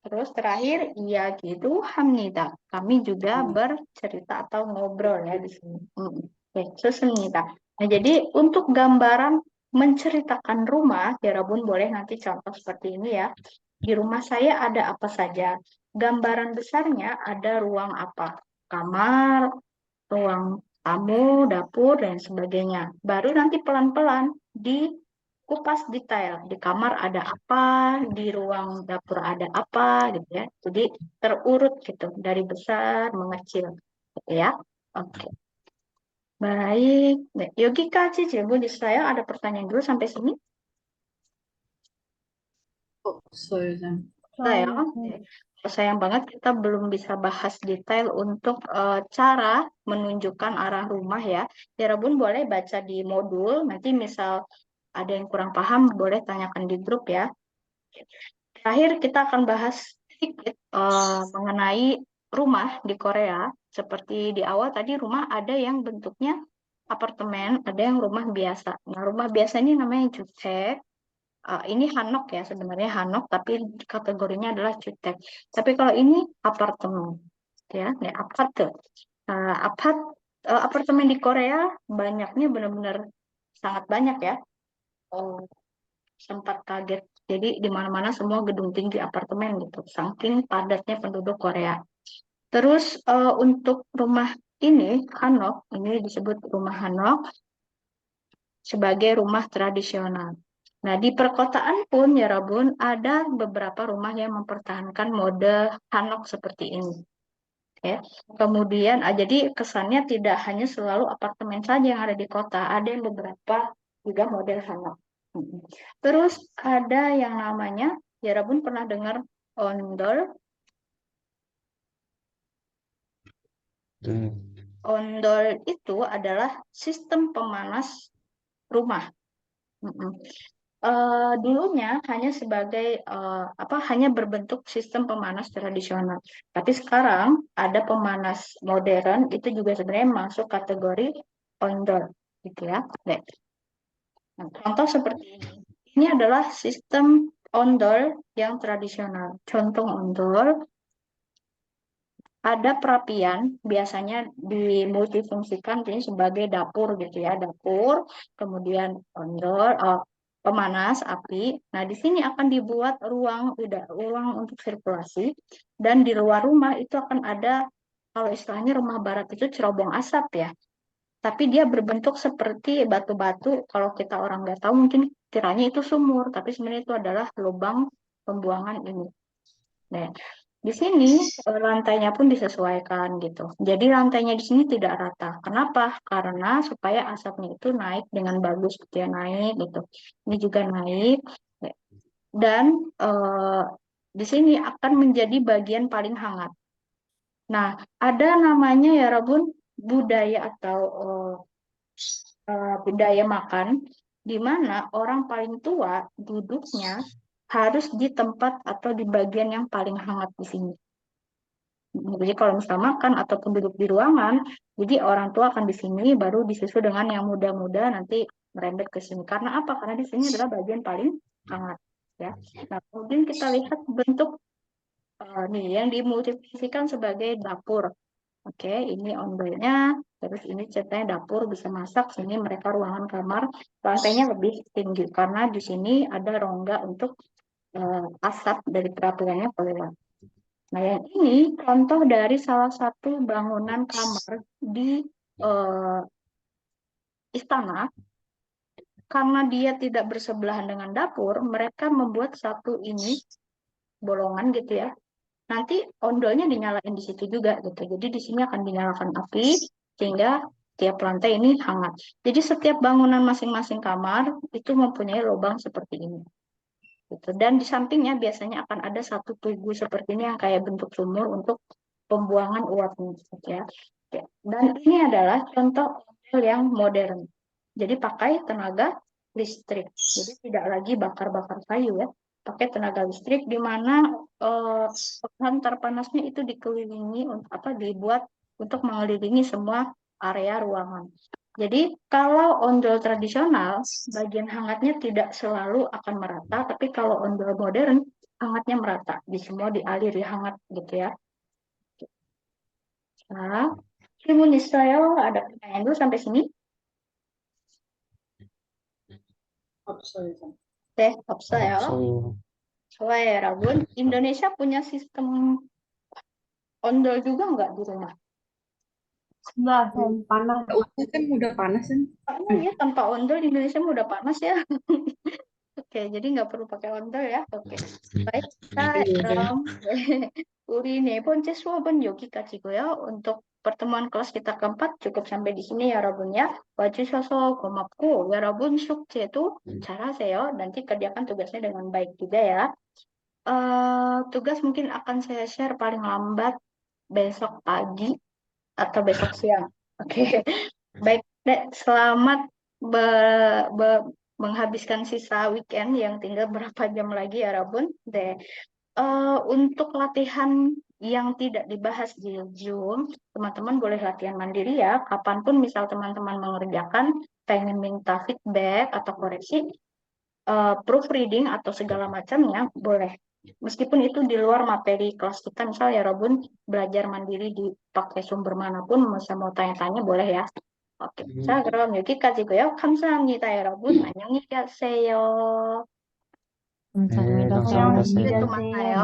Terus terakhir 이야기도 합니다. Kami juga bercerita atau ngobrol ya di sini. Oke, 좋습니다. Nah, jadi untuk gambaran menceritakan rumah, ya Rabun boleh nanti contoh seperti ini ya. Di rumah saya ada apa saja. Gambaran besarnya ada ruang apa? Kamar, ruang tamu, dapur, dan sebagainya. Baru nanti pelan-pelan dikupas detail. Di kamar ada apa, di ruang dapur ada apa, gitu ya. Jadi terurut gitu, dari besar mengecil, gitu ya. Oke. Baik. Nah, 여기까지 질문 있어요? Ada pertanyaan dulu sampai sini? 없어요, 쌤. Saya, sayang banget kita belum bisa bahas detail untuk cara menunjukkan arah rumah ya. Ya Rabun boleh baca di modul, nanti misal ada yang kurang paham boleh tanyakan di grup ya. Terakhir kita akan bahas sedikit mengenai rumah di Korea. Seperti di awal tadi rumah ada yang bentuknya apartemen, ada yang rumah biasa. Nah, rumah biasa ini namanya jutek. Ini hanok ya, sebenarnya hanok, tapi kategorinya adalah jutek. Tapi kalau ini apartemen, ya, apart. Apartemen di Korea banyaknya benar-benar sangat banyak ya. Sempat kaget. Jadi di mana-mana semua gedung tinggi apartemen gitu, saking padatnya penduduk Korea. Terus untuk rumah ini hanok, ini disebut rumah hanok sebagai rumah tradisional. Nah, di perkotaan pun ya Rabun ada beberapa rumah yang mempertahankan mode hanok seperti ini. Oke. Kemudian jadi kesannya tidak hanya selalu apartemen saja yang ada di kota, ada yang beberapa juga model sama. Terus ada yang namanya, ya Rabun pernah dengar ondol? Ondol itu adalah sistem pemanas rumah. Dulunya hanya sebagai hanya berbentuk sistem pemanas tradisional. Tapi sekarang ada pemanas modern itu juga sebenarnya masuk kategori ondol, gitu ya. Nah, contoh seperti ini. Ini adalah sistem ondol yang tradisional. Contoh ondol ada perapian, biasanya dimultifungsikan jadi sebagai dapur gitu ya, dapur, kemudian ondol, pemanas api. Nah, di sini akan dibuat ruang untuk sirkulasi, dan di luar rumah itu akan ada, kalau istilahnya rumah barat itu cerobong asap ya. Tapi dia berbentuk seperti batu-batu. Kalau kita orang nggak tahu mungkin kiranya itu sumur, tapi sebenarnya itu adalah lubang pembuangan ini. Nah, di sini lantainya pun disesuaikan gitu. Jadi lantainya di sini tidak rata. Kenapa? Karena supaya asapnya itu naik dengan bagus gitu ya, naik gitu. Ini juga naik. Dan di sini akan menjadi bagian paling hangat. Nah, ada namanya ya Rabun budaya atau budaya makan, di mana orang paling tua duduknya harus di tempat atau di bagian yang paling hangat di sini. Jadi kalau misal makan ataupun duduk di ruangan, jadi orang tua akan di sini, baru disusul dengan yang muda-muda nanti merembet ke sini. Karena apa? Karena di sini adalah bagian paling hangat. Ya. Nah, kemudian kita lihat bentuk nih yang dimultifungsikan sebagai dapur. Oke, ini ondolnya, terus ini ceritanya dapur bisa masak, sini mereka ruangan kamar, lantainya lebih tinggi karena di sini ada rongga untuk asap dari perapiannya keluar. Nah, yang ini contoh dari salah satu bangunan kamar di istana. Karena dia tidak bersebelahan dengan dapur, mereka membuat satu ini bolongan gitu ya. Nanti ondolnya dinyalain di situ juga gitu. Jadi di sini akan dinyalakan api sehingga tiap lantai ini hangat. Jadi setiap bangunan masing-masing kamar itu mempunyai lubang seperti ini. Gitu. Dan di sampingnya biasanya akan ada satu tugu seperti ini yang kayak bentuk sumur untuk pembuangan uapnya. Gitu ya. Dan ini adalah contoh ondel yang modern. Jadi pakai tenaga listrik. Jadi tidak lagi bakar-bakar kayu ya. Pakai tenaga listrik di mana pengantar panasnya itu dikelilingi dibuat untuk mengelilingi semua area ruangan. Jadi kalau ondel tradisional bagian hangatnya tidak selalu akan merata, tapi kalau ondel modern hangatnya merata, di semua dialiri hangat gitu ya. Nah, Ibu Nisrael ada pertanyaan dulu sampai sini? 없어요. Teh, 없어요. 없어요. Soalnya ya, Rabun, Indonesia punya sistem ondel juga nggak di rumah? Enggak, panas. Udah kan udah panas kan? Ya, tanpa ondel di Indonesia mah udah panas ya. Oke, jadi nggak perlu pakai ondel ya. Oke, baik. 우리 네 번째 수업은 여기까지고요. untuk pertemuan kelas kita keempat cukup sampai di sini ya, Rabun ya. 와주셔서 고맙고, 여러분 숙제도 잘하세요. Nanti kerjakan tugasnya dengan baik juga ya. Tugas mungkin akan saya share paling lambat besok pagi atau besok siang. Oke, baik. Selamat menghabiskan sisa weekend yang tinggal berapa jam lagi ya, Rabun. Untuk latihan yang tidak dibahas di Zoom, teman-teman boleh latihan mandiri ya. Kapanpun misal teman-teman mengerjakan, pengen minta feedback atau koreksi, proofreading atau segala macamnya boleh. Meskipun itu di luar materi kelas kita, misal ya Robun belajar mandiri dipakai sumber manapun, mau tanya-tanya boleh ya. Oke, 자 그럼 여기까지고요. 감사합니다, 여러분. 안녕히 가세요. 감사합니다. 네, 감사합니다, 안녕히 쌤. 또 가세요. 만나요.